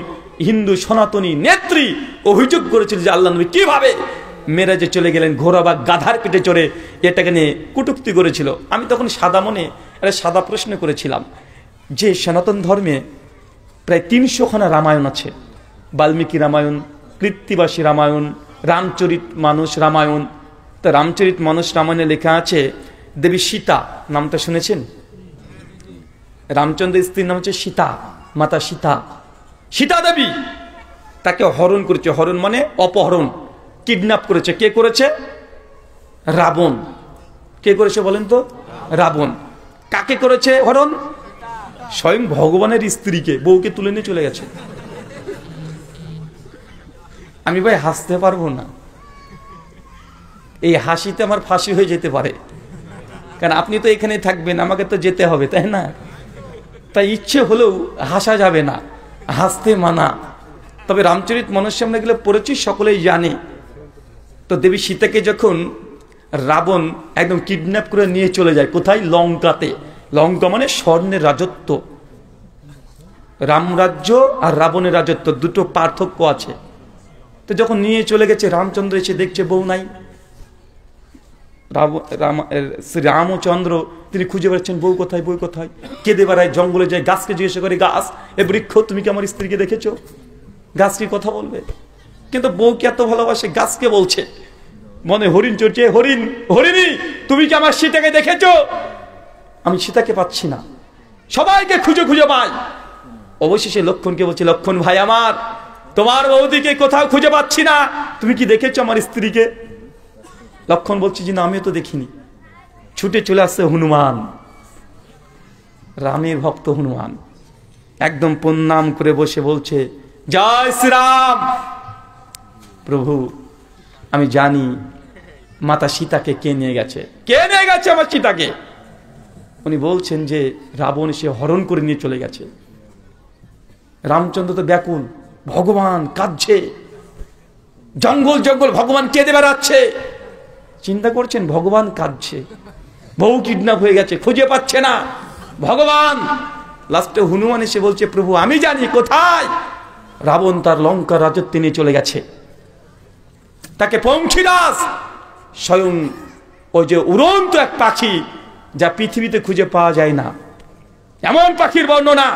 হিন্দু সনাতনী নেত্রী অভিযোগ করেছিল যে আল্লাহ নবী কিভাবে মেরাজে চলে গেলেন ঘোড়া বা গাধার পিঠে চড়ে, এটাকে নিয়ে কটূক্তি করেছিল। আমি তখন সাদা মনে একটা সাদা প্রশ্ন করেছিলাম যে সনাতন ধর্মে প্রায় 300খানা রামায়ণ আছে, বাল্মীকি রামায়ণ, কৃত্তিবাসী রামায়ণ, রামচরিত মানস রামায়ণ। তো রামচরিত মানস রামায়ণে লেখা আছে দেবী সীতা, নামটা শুনেছেন? রামচন্দ্রের স্ত্রীর নাম হচ্ছে সীতা, মাতা সীতা। সীতা দেবী তাকে হরণ করেছে, হরণ মানে অপহরণ, কিডন্যাপ করেছে। কে করেছে? রাবণ। কে করেছে বলেন তো? রাবণ। কাকে করেছে হরণ? স্বয়ং ভগবানের স্ত্রীকে, বউকে তুলে নিয়ে চলে গেছে। আমি ভাই হাসতে পারবো না, এই হাসিতে আমার ফাঁসি হয়ে যেতে পারে, কারণ আপনি তো এখানে থাকবেন, আমাকে তো যেতে হবে, তাই না? তাই ইচ্ছে হলেও হাসা যাবে না, হাসতে মানা। তবে রামচরিত মানসে আমরা গেলে পড়েছি, সকলেই জানে। তো দেবী সীতাকে যখন রাবণ একদম কিডন্যাপ করে নিয়ে চলে যায়, কোথায়? লঙ্কাতে। লঙ্কা মানে স্বর্ণের রাজত্ব। রামরাজ্য আর রাবণের রাজত্ব দুটো পার্থক্য আছে। তো যখন নিয়ে চলে গেছে, রামচন্দ্র এসে দেখছে বউ নাই। শ্রী রামচন্দ্র তিনি খুঁজে বেড়াচ্ছেন বউ কোথায়, বউ কোথায়। কেঁদে বেড়ায়, জঙ্গলে যায়, গাছকে জিজ্ঞাসা করে, গাছ এ বৃক্ষ তুমি কি আমার স্ত্রীকে দেখেছো? গাছ কি কথা বলবে? কিন্তু বউকে এত ভালোবাসে, গাছকে বলছে, মনে হরিণ চড়ছে, হরিণ, হরিণী তুমি কি আমার সীতাকে দেখেছো? আমি সীতাকে পাচ্ছি না, সবাইকে খুঁজে খুঁজে পাই। অবশেষে লক্ষণকে বলছে, লক্ষণ ভাই আমার, তোমার বৌদিকে কোথাও খুঁজে পাচ্ছি না, তুমি কি দেখেছো আমার স্ত্রীকে? লক্ষণ বলছে যে না, আমিও তো দেখিনি। ছুটে চলে আসছে হনুমান, রামের ভক্ত হনুমান, একদম প্রণাম করে বসে বলছে, জয় শ্রীরাম। প্রভু আমি জানি মাতা সীতাকে কে নিয়ে গেছে, কে নিয়ে গেছে আমার সীতাকে। উনি বলছেন যে রাবণ এসে হরণ করে নিয়ে চলে গেছে। রামচন্দ্র তো ব্যাকুল, ভগবান কাঁদছে, জঙ্গল জঙ্গল ভগবান কেঁদে বেড়াচ্ছে। চিন্তা করছেন ভগবান কাঁদছে, বউ কিডন্যাপ হয়ে গেছে, খুঁজে পাচ্ছে না ভগবান। লাস্টে হনুমান এসে বলছে, প্রভু আমি জানি কোথায়। রাবণ তার লঙ্কার রাজত্বে নিয়ে চলে গেছে। তাকে পঙ্খিরাজ, স্বয়ং ওই যে উড়ন্ত এক পাখি যা পৃথিবীতে খুঁজে পাওয়া যায় না, এমন পাখির বর্ণনা,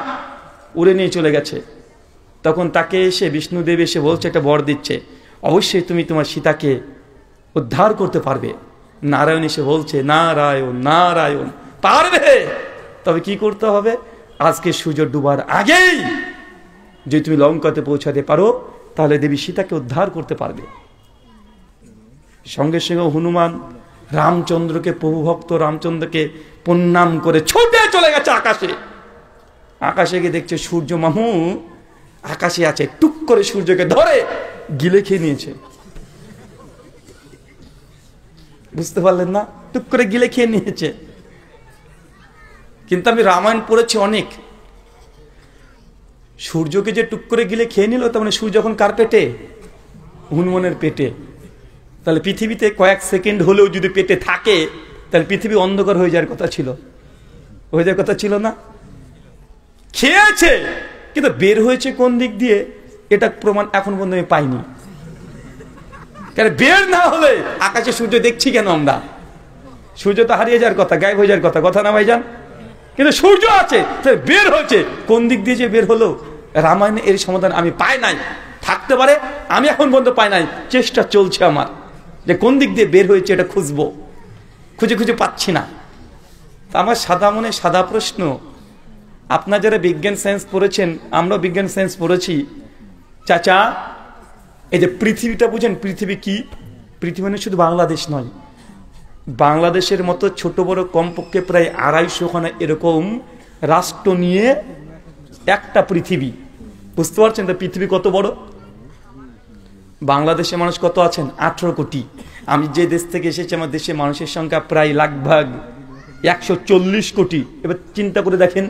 উড়ে নিয়ে চলে গেছে। তখন তাকে এসে বিষ্ণুদেব এসে বলছে, একটা বর দিচ্ছে, অবশ্যই তুমি তোমার সীতাকে উদ্ধার করতে পারবে। নারায়ণ এসে বলছে, নারায়ণ নারায়ণ পারবে, তবে কি করতে হবে? আজকে সূর্য ডুবার আগেই যদি তুমি লঙ্কাতে পৌঁছাতে পারো, তাহলে দেবী সীতাকে উদ্ধার করতে পারবে। সঙ্গে সঙ্গে হনুমান রামচন্দ্রকে, প্রভুভক্ত রামচন্দ্রকে প্রণাম করে ছুটে চলে গেছে আকাশে। আকাশে গিয়ে দেখছে সূর্য মামু আকাশে আছে, টুক করে সূর্যকে ধরে গিলে খেয়ে নিয়েছে। বুঝতে পারলেন না? টুক করে গিলে খেয়ে নিয়েছে। কিন্তু আমি রামায়ণ পড়েছি অনেক, সূর্যকে যে টুক করে গিলে খেয়ে নিল, তার মানে সূর্য যখন কার পেটে? হনুমানের পেটে। তাহলে পৃথিবীতে কয়েক সেকেন্ড হলেও যদি পেটে থাকে, তাহলে পৃথিবী অন্ধকার হয়ে যাওয়ার কথা ছিল, হয়ে যাওয়ার কথা ছিল না? খেয়েছে, কিন্তু বের হয়েছে কোন দিক দিয়ে এটা প্রমাণ এখন পর্যন্ত আমি পাইনি। কারণ বের না হলে আকাশে সূর্য দেখছি কেন আমরা? সূর্য তো হারিয়ে যাওয়ার কথা, গায়েব হয়ে যাওয়ার কথা, কথা না ভাইজান? কিন্তু সূর্য আছে, বের হয়েছে, কোন দিক দিয়ে যে বের হলো রামায়ণে এর সমাধান আমি পাই নাই। থাকতে পারে, আমি এখন পর্যন্ত পাই নাই। চেষ্টা চলছে আমার যে কোন দিক দিয়ে বের হয়েছে এটা খুঁজবো, খুঁজে খুঁজে পাচ্ছি না। আমার সাদা মনে সাদা প্রশ্ন, আপনারা যারা বিজ্ঞান সায়েন্স পড়েছেন, আমরাও বিজ্ঞান সায়েন্স পড়েছি, চাচা এই যে পৃথিবীটা বুঝেন, পৃথিবী কি? পৃথিবী মানে শুধু বাংলাদেশ নয়, বাংলাদেশের মতো ছোট বড় কমপক্ষে প্রায় 250খানা এরকম রাষ্ট্র নিয়ে একটা পৃথিবী। বুঝতে পারছেন তো পৃথিবী কত বড়? বাংলাদেশে মানুষ কত আছেন? 18 কোটি। আমি যে দেশ থেকে এসেছি, আমার দেশে মানুষের সংখ্যা প্রায় লাগভাগ 140 কোটি। এবার চিন্তা করে দেখেন,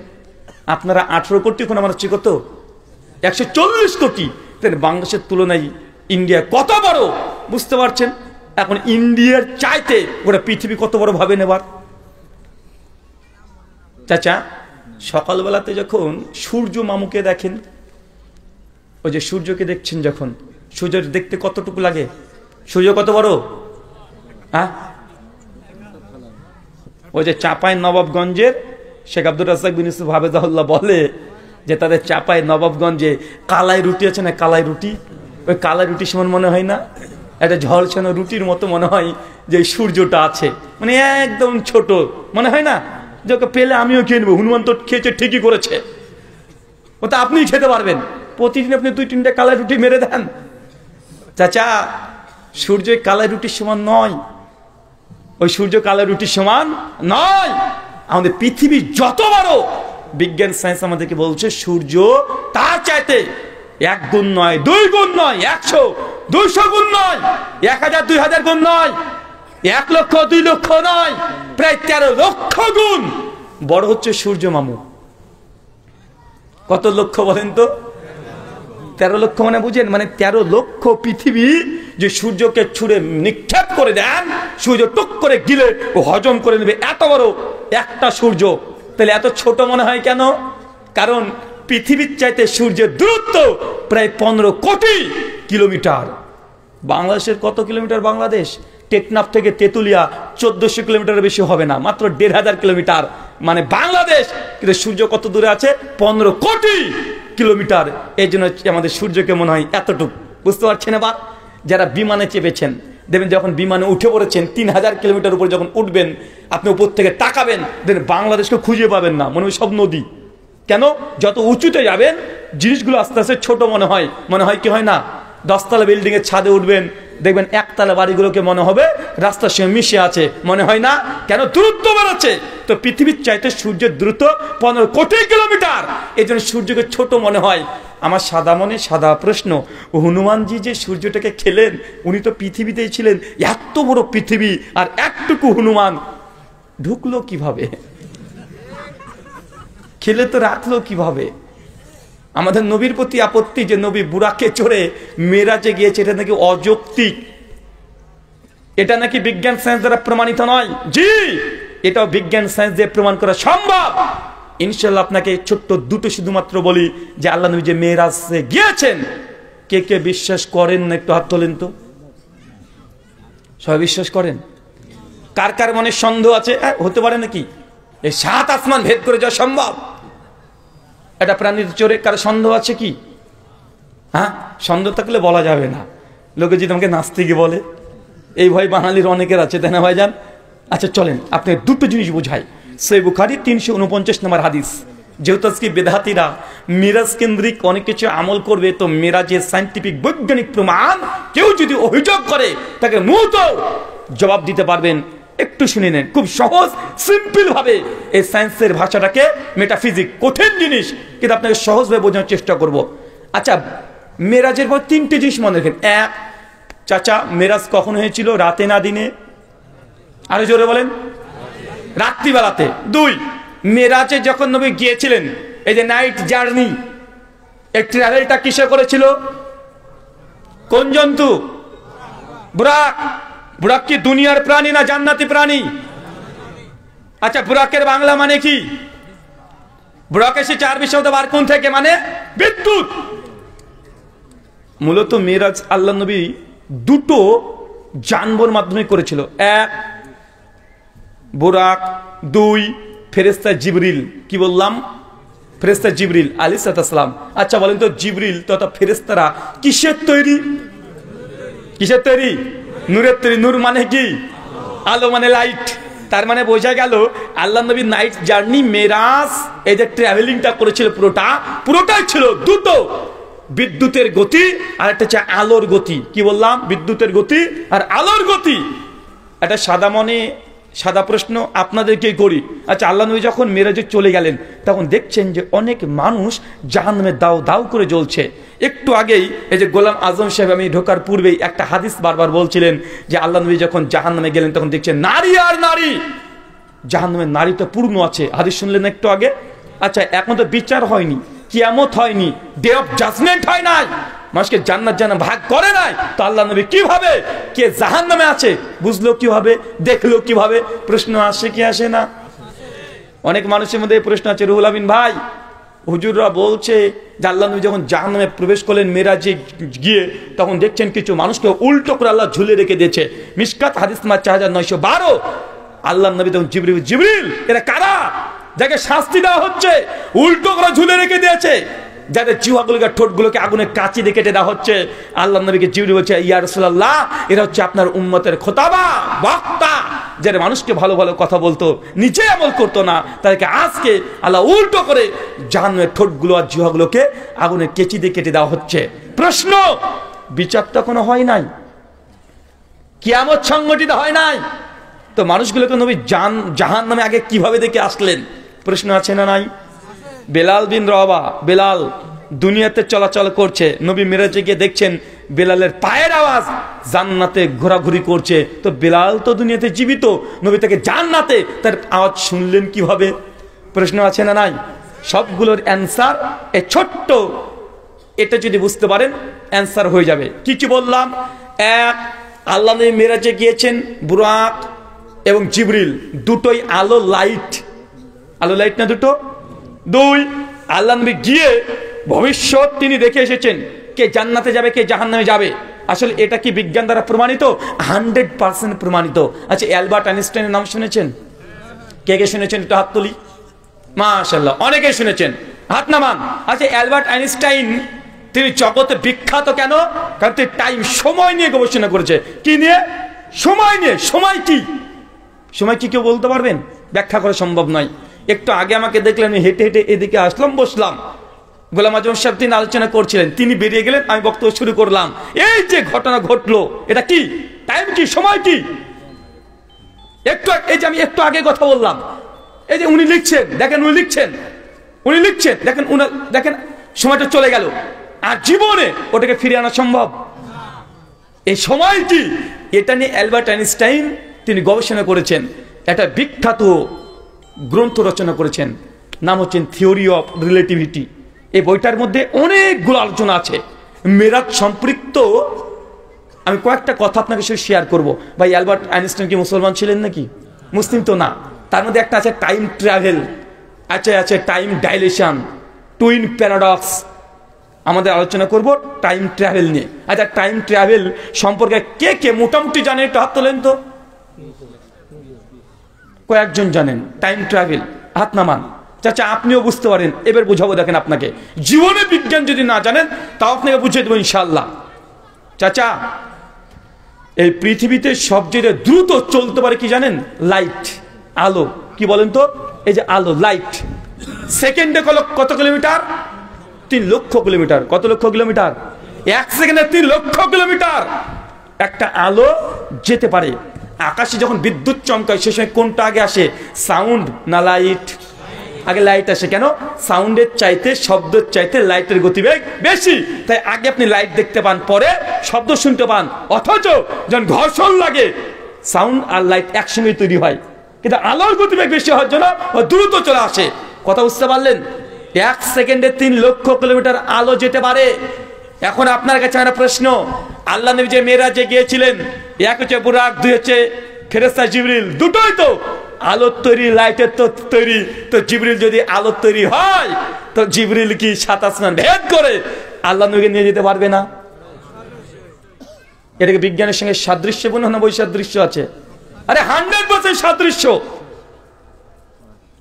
আপনারা 18 কোটি, এখন আমার হচ্ছে কত? 140 কোটি। বাংলাদেশের তুলনায় ইন্ডিয়া কত বড় বুঝতে পারছেন? এখন ইন্ডিয়ার চাইতে ওরা পৃথিবী কত বড় ভাবে নেবার। চাচা সকালবেলাতে যখন সূর্য মামুকে দেখেন, ওই যে সূর্যকে দেখছেন, যখন সূর্য দেখতে কতটুকু লাগে? সূর্য কত বড়? হ্যাঁ, ওই যে চাঁপাই নবাবগঞ্জের শেখ আব্দুর রাজ্জাক বিন ইউসুফ হাফেজাহুল্লাহ বলে যে তাদের চাঁপাই নবাবগঞ্জে কালাই রুটি আছে না, কালাই রুটি, ওই কালাই রুটি সমান মনে হয় না, একটা ঝলসানো রুটির মতো মনে হয় যে সূর্যটা আছে, মানে একদম ছোট মনে হয় না, যে ওকে পেলে আমিও খেয়ে নেবো, হনুমান তো খেয়েছে ঠিকই করেছে, ওটা আপনিই খেতে পারবেন, প্রতিদিন আপনি 2-3টা কালাই রুটি মেরে দেন। চাচা সূর্য কালাই রুটির সমান নয়, ওই সূর্য কালাই রুটির সমান নয়। আমাদের পৃথিবী যত বড়, বিজ্ঞান সায়েন্স আমাদেরকে বলছে সূর্য তার চাইতে 1 গুণ নয়, 2 গুণ নয়, 100 200 গুণ নয়, 1000 2000 গুণ নয়, 1 লক্ষ 2 লক্ষ নয়, প্রায় 13 লক্ষ গুণ বড় হচ্ছে সূর্য মামু। কত লক্ষ বলেন তো? 13 লক্ষ মানে বুঝেন, মানে 13 লক্ষ পৃথিবী যে সূর্যকে ছুঁড়ে নিক্ষেপ করে দেন, সূর্য টুক করে গিলে ও হজম করে নেবে, এত বড় একটা সূর্য। তাহলে এত ছোট মনে হয় কেন? কারণ পৃথিবীর চাইতে সূর্যের দূরত্ব প্রায় 15 কোটি কিলোমিটার। বাংলাদেশের কত কিলোমিটার? বাংলাদেশ টেকনাফ থেকে তেতুলিয়া 1400 কিলোমিটারের বেশি হবে না, মাত্র 1500 কিলোমিটার মানে বাংলাদেশ। কিন্তু সূর্য কত দূরে আছে? 15 কোটি কিলোমিটার। এই জন্য আমাদের সূর্যকে মনে হয় এতটুকু। বুঝতে পারছেন? এবার যারা বিমানে চেপেছেন, দেখবেন যখন বিমানে উঠে পড়েছেন 3000 কিলোমিটার উপর যখন উঠবেন, আপনি উপর থেকে তাকাবেন, দেখবেন বাংলাদেশকে খুঁজে পাবেন না, মনে হয় সব নদী। কেন? যত উঁচুতে যাবেন জিনিসগুলো আস্তে আস্তে ছোট মনে হয়। মনে হয় কি হয় না? 10 তলা বিল্ডিং এর ছাদে উঠবেন, দেখবেন 1 তলা বাড়িগুলোকে মনে হবে রাস্তার সঙ্গে মিশে আছে, মনে হয় না? কেন? দূরত্ব বাড়াচ্ছে। তো পৃথিবীর চাইতে সূর্যের দূরত্ব 15 কোটি কিলোমিটার, এই জন্য সূর্যকে ছোট মনে হয়। আমার সাদা মনে সাদা প্রশ্ন, হনুমানজি যে সূর্যটাকে খেলেন, উনি তো পৃথিবীতেই ছিলেন, এত বড় পৃথিবী আর একটুকু হনুমান ঢুকলো কিভাবে? খেলে তো রাখলো কিভাবে? আমাদের নবীর প্রতি আপত্তি যে নবী বুরাকে চড়ে মেরাজে গিয়েছে, এটা নাকি অযৌক্তিক, এটা নাকি বিজ্ঞান সায়েন্স দ্বারা প্রমাণিত নয়। জি, এটাও বিজ্ঞান সায়েন্স দিয়ে প্রমাণ করা সম্ভব। ইনশাআল্লাহ আপনাকে ছোট্ট দুটো শুধুমাত্র বলি যে আল্লাহ নবী যে মেরাজে গিয়েছেন, কে কে বিশ্বাস করেন না? একটু হাত তোলেন তো। সবাই বিশ্বাস করেন? কার কার মনে সন্দেহ আছে? হতে পারে নাকি এই 7 আসমান ভেদ করে যাওয়া সম্ভব? এটা প্রাণীর চোরে কারো সন্দেহ আছে কি? হ্যাঁ, সন্দেহ থাকলে বলা যাবে না। লোকে যদি আমাকে নাস্তিক বলে, এই ভয় বাঙালির অনেকের আছে, তাই না ভাইজান? আচ্ছা চলেন আপনি দুটো জিনিস বুঝাই। সহিহ বুখারী 349 নম্বর হাদিস। যেহেতু আজকে বেদাতীরা মিরাজ কেন্দ্রিক অনেক কিছু আমল করবে, তো মিরাজের সায়েন্টিফিক বৈজ্ঞানিক প্রমাণ কেউ যদি অভিযোগ করে, তাকে মুহূর্ত জবাব দিতে পারবেন। একটু শুনে নেন, খুব সহজ সিম্পল ভাবে। এই সায়েন্সের ভাষাটাকে মেটাফিজিক, কঠিন জিনিস, কিন্তু আপনাকে সহজভাবে বোঝানোর চেষ্টা করব। আচ্ছা, মেরাজের পর 3টে জিনিস মনে রাখেন। 1, চাচা মেরাজ কখন হয়েছিল? রাতে না দিনে? আরো জোরে বলেন। রাত্রিবেলাতে। 2, মেরাজে যখন নবী গিয়েছিলেন, এই যে নাইট জার্নি, এই ট্রাভেলটা কিসে করেছিল? কোন জন্তু? বুরাক। বুরাক কি দুনিয়ার প্রাণী না জান্নাতি প্রাণী? আচ্ছা, বুরাকের বাংলা মানে কি? বুরাক এসেছে আরবি শব্দ বারকুন থেকে, মানে বিদ্যুৎ। মূলত মেরাজ আল্লাহ নবী 2টো জানবর মাধ্যমে করেছিল। 1 বুরাক, 2 ফেরেশতা জিবরিল। কি বললাম? ফেরেশতা জিবরিল আলাইহিস সালাম। আচ্ছা বলেন তো, জিবরিল তথা ফেরেশতারা কিসের তৈরি? কিসের তৈরি? নূরের তৈরি। নূর মানে কি? আলো, মানে লাইট। তার মানে বোঝা গেল আল্লাহ নবী নাইট জার্নি, মেরাজ, এই যে ট্রাভেলিংটা করেছিল, পুরোটাই ছিল 2টো, বিদ্যুতের গতি আর একটা হচ্ছে আলোর গতি। কি বললাম? বিদ্যুতের গতি আর আলোর গতি। একটা সাদা মনে সাদা প্রশ্ন আপনাদেরকে করি। আচ্ছা, আল্লাহ নবী যখন মেরাজে চলে গেলেন, তখন দেখছেন যে অনেক মানুষ জাহান্নামে দাউ দাউ করে জ্বলছে। একটু আগেই এই যে গোলাম আজম সাহেব, আমি ঢোকার পূর্বেই একটা হাদিস বারবার বলছিলেন যে আল্লাহ নবী যখন জাহান্নামে গেলেন, তখন দেখছেন নারী আর নারী। জাহান্নামে নারী তো পূর্ণ আছে, হাদিস শুনলেন একটু আগে। আচ্ছা, এখন তো বিচার হয়নি, কিয়ামত হয়নি, ডে অফ জাজমেন্ট হয় নাই, মানুষকে জান্নাত জাহান্নাম ভাগ করে নাই, তো আল্লাহ নবী কিভাবে কে জাহান্নামে আছে বুঝলো কিভাবে, দেখলো কিভাবে? প্রশ্ন আসে কি আসে না? অনেক মানুষের মধ্যে প্রশ্ন আছে, রুহুল আমিন ভাই, হুজুররা বলছে যে আল্লাহ নবী যখন জাহান্নামে প্রবেশ করলেন মেরাজে গিয়ে, তখন দেখছেন কিছু মানুষকে উল্টো করে আল্লাহ ঝুলে রেখে দিয়েছে। মিশকাত হাদিস নাম্বার 4912। আল্লাহ নবী তখন জিবরিল, এরা কারা যাকে শাস্তি দেওয়া হচ্ছে? উল্টো করে ঝুলে রেখে দিয়েছে, যাদের জিহ্বাগুলোকে, ঠোঁটগুলোকে আগুনের কাঁচি দিয়ে কেটে দেওয়া হচ্ছে। আল্লাহ নবীকে জিবরিল বলছে, ইয়া রাসূলুল্লাহ, এরা হচ্ছে আপনার উম্মতের খোতাবা, বক্তা, যারা মানুষকে ভালো ভালো কথা বলতো, নিজে আমল করতো না, তাদেরকে আজকে আল্লাহ উল্টো করে জাহান্নামের ঠোঁটগুলো আর জিহ্বাগুলোকে আগুনের কেচি দিয়ে কেটে দেওয়া হচ্ছে। প্রশ্ন, বিচার তো এখনো হয় নাই, কিয়ামত সংগঠিত হয় নাই, তো মানুষগুলোকে নবী জাহান্নামে আগে কিভাবে দেখে আসলেন? প্রশ্ন আছে না নাই? বেলাল বিন রবাহ, বেলাল দুনিয়াতে চলাচল করছে, নবী মিরাজে গিয়ে দেখছেন বেলালের পায়ের আওয়াজ জান্নাতে ঘোরাঘুরি করছে। তো বেলাল তো দুনিয়াতে জীবিত, নবী তাকে জান্নাতে তার আওয়াজ শুনলেন কিভাবে? প্রশ্ন আছে না নাই? সবগুলোর অ্যান্সার এই ছোট্ট, এটা যদি বুঝতে পারেন অ্যান্সার হয়ে যাবে। কি কি বললাম? এক, আল্লাহ নবী মিরাজে গিয়েছেন, বুরাক এবং জিবরিল দুটোই আলো লাইট না দুটো? দুই, আল্লাহ নবী গিয়ে ভবিষ্যৎ তিনি দেখে এসেছেন, কে জান্নাতে যাবে কে জাহান্নামে যাবে। আসলে এটা কি বিজ্ঞান দ্বারা প্রমাণিত? 100% প্রমাণিত। আচ্ছা, অ্যালবার্ট আইনস্টাইনের নাম শুনেছেন? কে কে শুনেছেন? একটু হাত তুলি। মাশাআল্লাহ, অনেকে শুনেছেন, হাত নামান। আচ্ছা, অ্যালবার্ট আইনস্টাইন তিনি জগতে বিখ্যাত কেন? কারণ তিনি টাইম, সময় নিয়ে গবেষণা করেছে। কি নিয়ে? সময় নিয়ে। সময় কি? সময় কি কেউ বলতে পারবেন? ব্যাখ্যা করা সম্ভব নয়। একটু আগে আমাকে দেখলেন, আমি হেঁটে হেঁটে এদিকে আসলাম, বসলাম, গোলাম আজম সাহেব তিনি আলোচনা করছিলেন, তিনি বেরিয়ে গেলেন, আমি বক্তব্য শুরু করলাম। এই যে ঘটনা ঘটলো, এটা কি? টাইম কি? সময় কি? এই যে আমি একটু আগে কথা বললাম, এই যে উনি লিখছেন, দেখেন উনি লিখছেন, দেখেন সময়টা চলে গেল, আর জীবনে ওটাকে ফিরে আনা সম্ভব? এই সময় কি? এটা নিয়ে অ্যালবার্ট আইনস্টাইন তিনি গবেষণা করেছেন, একটা বিখ্যাত গ্রন্থ রচনা করেছেন, নাম হচ্ছেন থিওরি অফ রিলেটিভিটি। এই বইটার মধ্যে অনেকগুলো আলোচনা আছে মেরাজ সম্পৃক্ত। আমি কয়েকটা কথা আপনাকে সাথে শেয়ার করব। ভাই, অ্যালবার্ট আইনস্টাইন কি মুসলমান ছিলেন নাকি? মুসলিম তো না। তার মধ্যে একটা আছে টাইম ট্রাভেল, আছে টাইম ডাইলেশন, টুইন প্যারাডক্স। আমাদের আলোচনা করব টাইম ট্রাভেল নিয়ে। আচ্ছা, টাইম ট্রাভেল সম্পর্কে কে কে মোটামুটি জানেন? একটু হাত তোলেন তো। কয়েকজন জানেন টাইম ট্রাভেল? হাত নামান। চাচা, আপনিও বুঝতে পারেন, এবার বুঝাবো। দেখেন, আপনাকে জীবনে বিজ্ঞান যদি না জানেন তাও আপনাকে বুঝিয়ে দেবো ইনশাআল্লাহ। চাচা, এই পৃথিবীতে সবচেয়ে দ্রুত চলতে পারে কি জানেন? লাইট, আলো। কি বলেন তো? এই যে আলো, লাইট, সেকেন্ডে কত কিলোমিটার? 3 লক্ষ কিলোমিটার। কত লক্ষ কিলোমিটার? 1 সেকেন্ডে 3 লক্ষ কিলোমিটার একটা আলো যেতে পারে। আকাশে যখন বিদ্যুৎ চমকায় সে সময় কোনটা আগে আসে? সাউন্ড না লাইট? আগে লাইট আসে। কেন? সাউন্ডের চাইতে, শব্দের চাইতে লাইটের গতিবেগ বেশি, তাই আগে আপনি লাইট দেখতে পান, পরে শব্দ শুনতে পান। অথচ যখন ঘর্ষণ লাগে, সাউন্ড আর লাইট একসঙ্গে তৈরি হয়, কিন্তু আলোর গতিবেগ বেশি হওয়ার জন্য দ্রুত চলে আসে। কথা বুঝতে পারলেন? 1 সেকেন্ডে 3 লক্ষ কিলোমিটার আলো যেতে পারে। এখন আপনার কাছে একটা প্রশ্ন, আল্লাহ নবী যে মেরাজে গিয়েছিলেন, এক হচ্ছে বুরাক, 2 হচ্ছে ফেরেশতা জিবরিল, দুটোই তো আলোর তৈরি, লাইটের তো তৈরি। তো জিবরিল যদি আলোর তৈরি হয়, তো জিবরিল কি 7 আসমান ভেদ করে আল্লাহ নবীকে নিয়ে যেতে পারবে না? এটাকে বিজ্ঞানের সঙ্গে সাদৃশ্যপূর্ণ না বৈসাদৃশ্য আছে? আরে 100% সাদৃশ্য।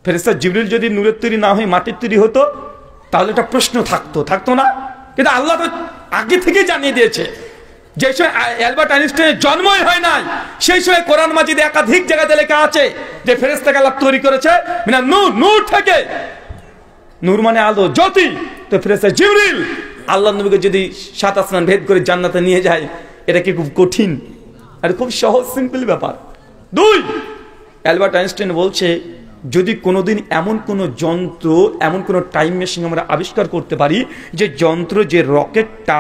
ফেরেশতা জিবরিল যদি নূরের তৈরি না হয়, মাটির তৈরি হতো, তাহলে একটা প্রশ্ন থাকতো না? কিন্তু আল্লাহ তো আগে থেকে জানিয়ে দিয়েছে। যে সময় অ্যালবার্ট আইনস্টাইনের জন্মই হয় নাই, সেই সময় কোরআন মাজিদে একাধিক জায়গাতে লেখা আছে যে ফেরেশতাকে আল্লাহ তৈরি করেছে নূর থেকে। নূর মানে আলো, জ্যোতি। তো ফেরেশতা জিবরিল আল্লাহ নবীকে যদি 7 আসমান ভেদ করে জান্নাতে নিয়ে যায়, এটা কি খুব কঠিন? আর খুব সহজ, সিম্পল ব্যাপার। 2, অ্যালবার্ট আইনস্টাইন বলছে, যদি কোনোদিন এমন কোনো যন্ত্র, এমন কোনো টাইম মেশিন আমরা আবিষ্কার করতে পারি যে যন্ত্র, যে রকেটটা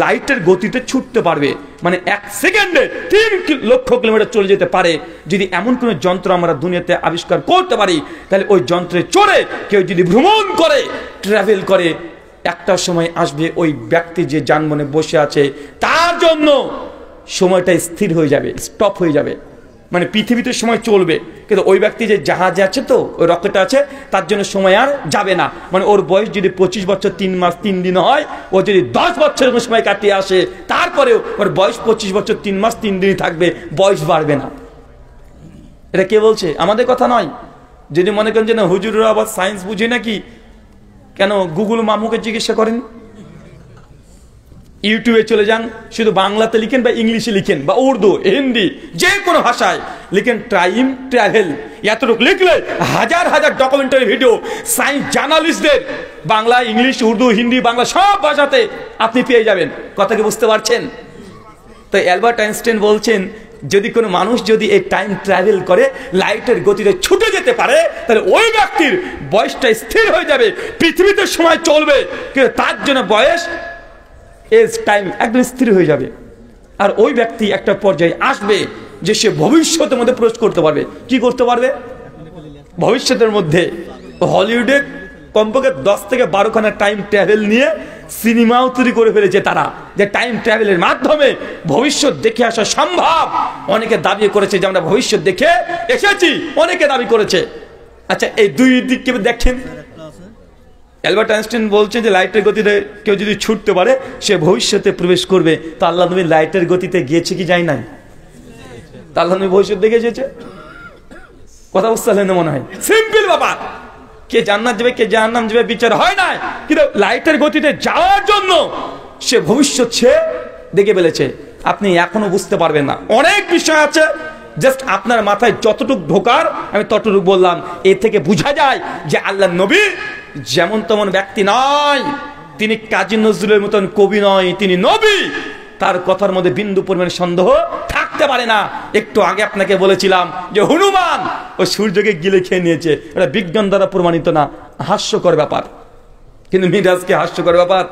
লাইটের গতিতে ছুটতে পারবে, মানে 1 সেকেন্ডে 3 লক্ষ কিলোমিটার চলে যেতে পারে, যদি এমন কোনো যন্ত্র আমরা দুনিয়াতে আবিষ্কার করতে পারি, তাহলে ওই যন্ত্রে চড়ে কেউ যদি ভ্রমণ করে, ট্রাভেল করে, একটা সময় আসবে ওই ব্যক্তি যে যানবাহনে বসে আছে তার জন্য সময়টা স্থির হয়ে যাবে, স্টপ হয়ে যাবে। মানে পৃথিবীতে সময় চলবে, কিন্তু ওই ব্যক্তি যে জাহাজে আছে, তো ওই রকেট আছে, তার জন্য সময় আর যাবে না। মানে ওর বয়স যদি 25 বছর 3 মাস 3 দিন হয়, ও যদি 10 বছরের সময় কাটিয়ে আসে, তারপরেও ওর বয়স 25 বছর 3 মাস 3 দিনই থাকবে, বয়স বাড়বে না। এটা কে বলছে? আমাদের কথা নয়। যদি মনে করেন যে না হুজুররা আবার সায়েন্স বুঝে নাকি, কেন গুগল মামুকে জিজ্ঞাসা করেন, ইউটিউবে চলে যান, শুধু বাংলাতে লিখেন বা ইংলিশে লিখেন বা উর্দু হিন্দি যে কোনো ভাষায় লিখেন টাইম ট্রাভেল, এতটুকু লিখলে হাজার হাজার ডকুমেন্টারি ভিডিও সায়েন্স জার্নালিস্টদের বাংলা, ইংলিশ, উর্দু, হিন্দি, বাংলা সব ভাষাতে আপনি পেয়ে যাবেন। কথা কি বুঝতে পারছেন? তো অ্যালবার্ট আইনস্টাইন বলছেন, যদি কোনো মানুষ যদি এই টাইম ট্রাভেল করে, লাইটের গতিতে ছুটে যেতে পারে, তাহলে ওই ব্যক্তির বয়সটা স্থির হয়ে যাবে, পৃথিবীতে সময় চলবে, কিন্তু তার জন্য বয়স এজ টাইম একদম স্থির হয়ে যাবে। আর ওই ব্যক্তি একটা পর্যায়ে আসবে যে সে ভবিষ্যতের মধ্যে প্রবেশ করতে পারবে। কি করতে পারবে? ভবিষ্যতের মধ্যে হলিউডে কমপক্ষে 10 থেকে 12খানা টাইম ট্রাভেল নিয়ে সিনেমাও তৈরি করে ফেলেছে তারা, যে টাইম ট্রাভেলের মাধ্যমে ভবিষ্যৎ দেখে আসা সম্ভব। অনেকে দাবি করেছে যে আমরা ভবিষ্যৎ দেখে এসেছি, অনেকে দাবি করেছে। আচ্ছা, এই দুই দিক কেউ দেখেন। অ্যালবার্ট আইনস্টাইন বলছেন যে লাইটের গতিতে কেউ যদি ছুটতে পারে, সে ভবিষ্যতে প্রবেশ করবে। তো আল্লাহ নবী লাইটের গতিতে গিয়েছে কি যায় নাই? তা আল্লাহ নবী ভবিষ্যৎ দেখে এসেছে। কথা বুঝতে পারলেন না? মনে হয় সিম্পল ব্যাপার। কে জান্নাত যাবে কে জাহান্নাম যাবে বিচার হয় না, কিন্তু লাইটের গতিতে যাওয়ার জন্য সে ভবিষ্যৎ সে দেখে ফেলেছে। আপনি এখনো বুঝতে পারবেন না, অনেক বিষয় আছে, জাস্ট আপনার মাথায় যতটুকু ঢোকার আমি ততটুকু বললাম। এর থেকে বোঝা যায় যে আল্লাহ নবী যেমন তেমন ব্যক্তি নয়, তিনি কাজী নজরুলের মতন কবি নয়, তিনি নবী। তার কথার মধ্যে বিন্দু পরিমাণ সন্দেহ থাকতে পারে না। একটু আগে আপনাকে বলেছিলাম যে হনুমান ও সূর্যকে গিলে খেয়ে নিয়েছে, এটা বিজ্ঞান দ্বারা প্রমাণিত না, হাস্যকর ব্যাপার। কিন্তু মিরাজকে হাস্যকর ব্যাপার,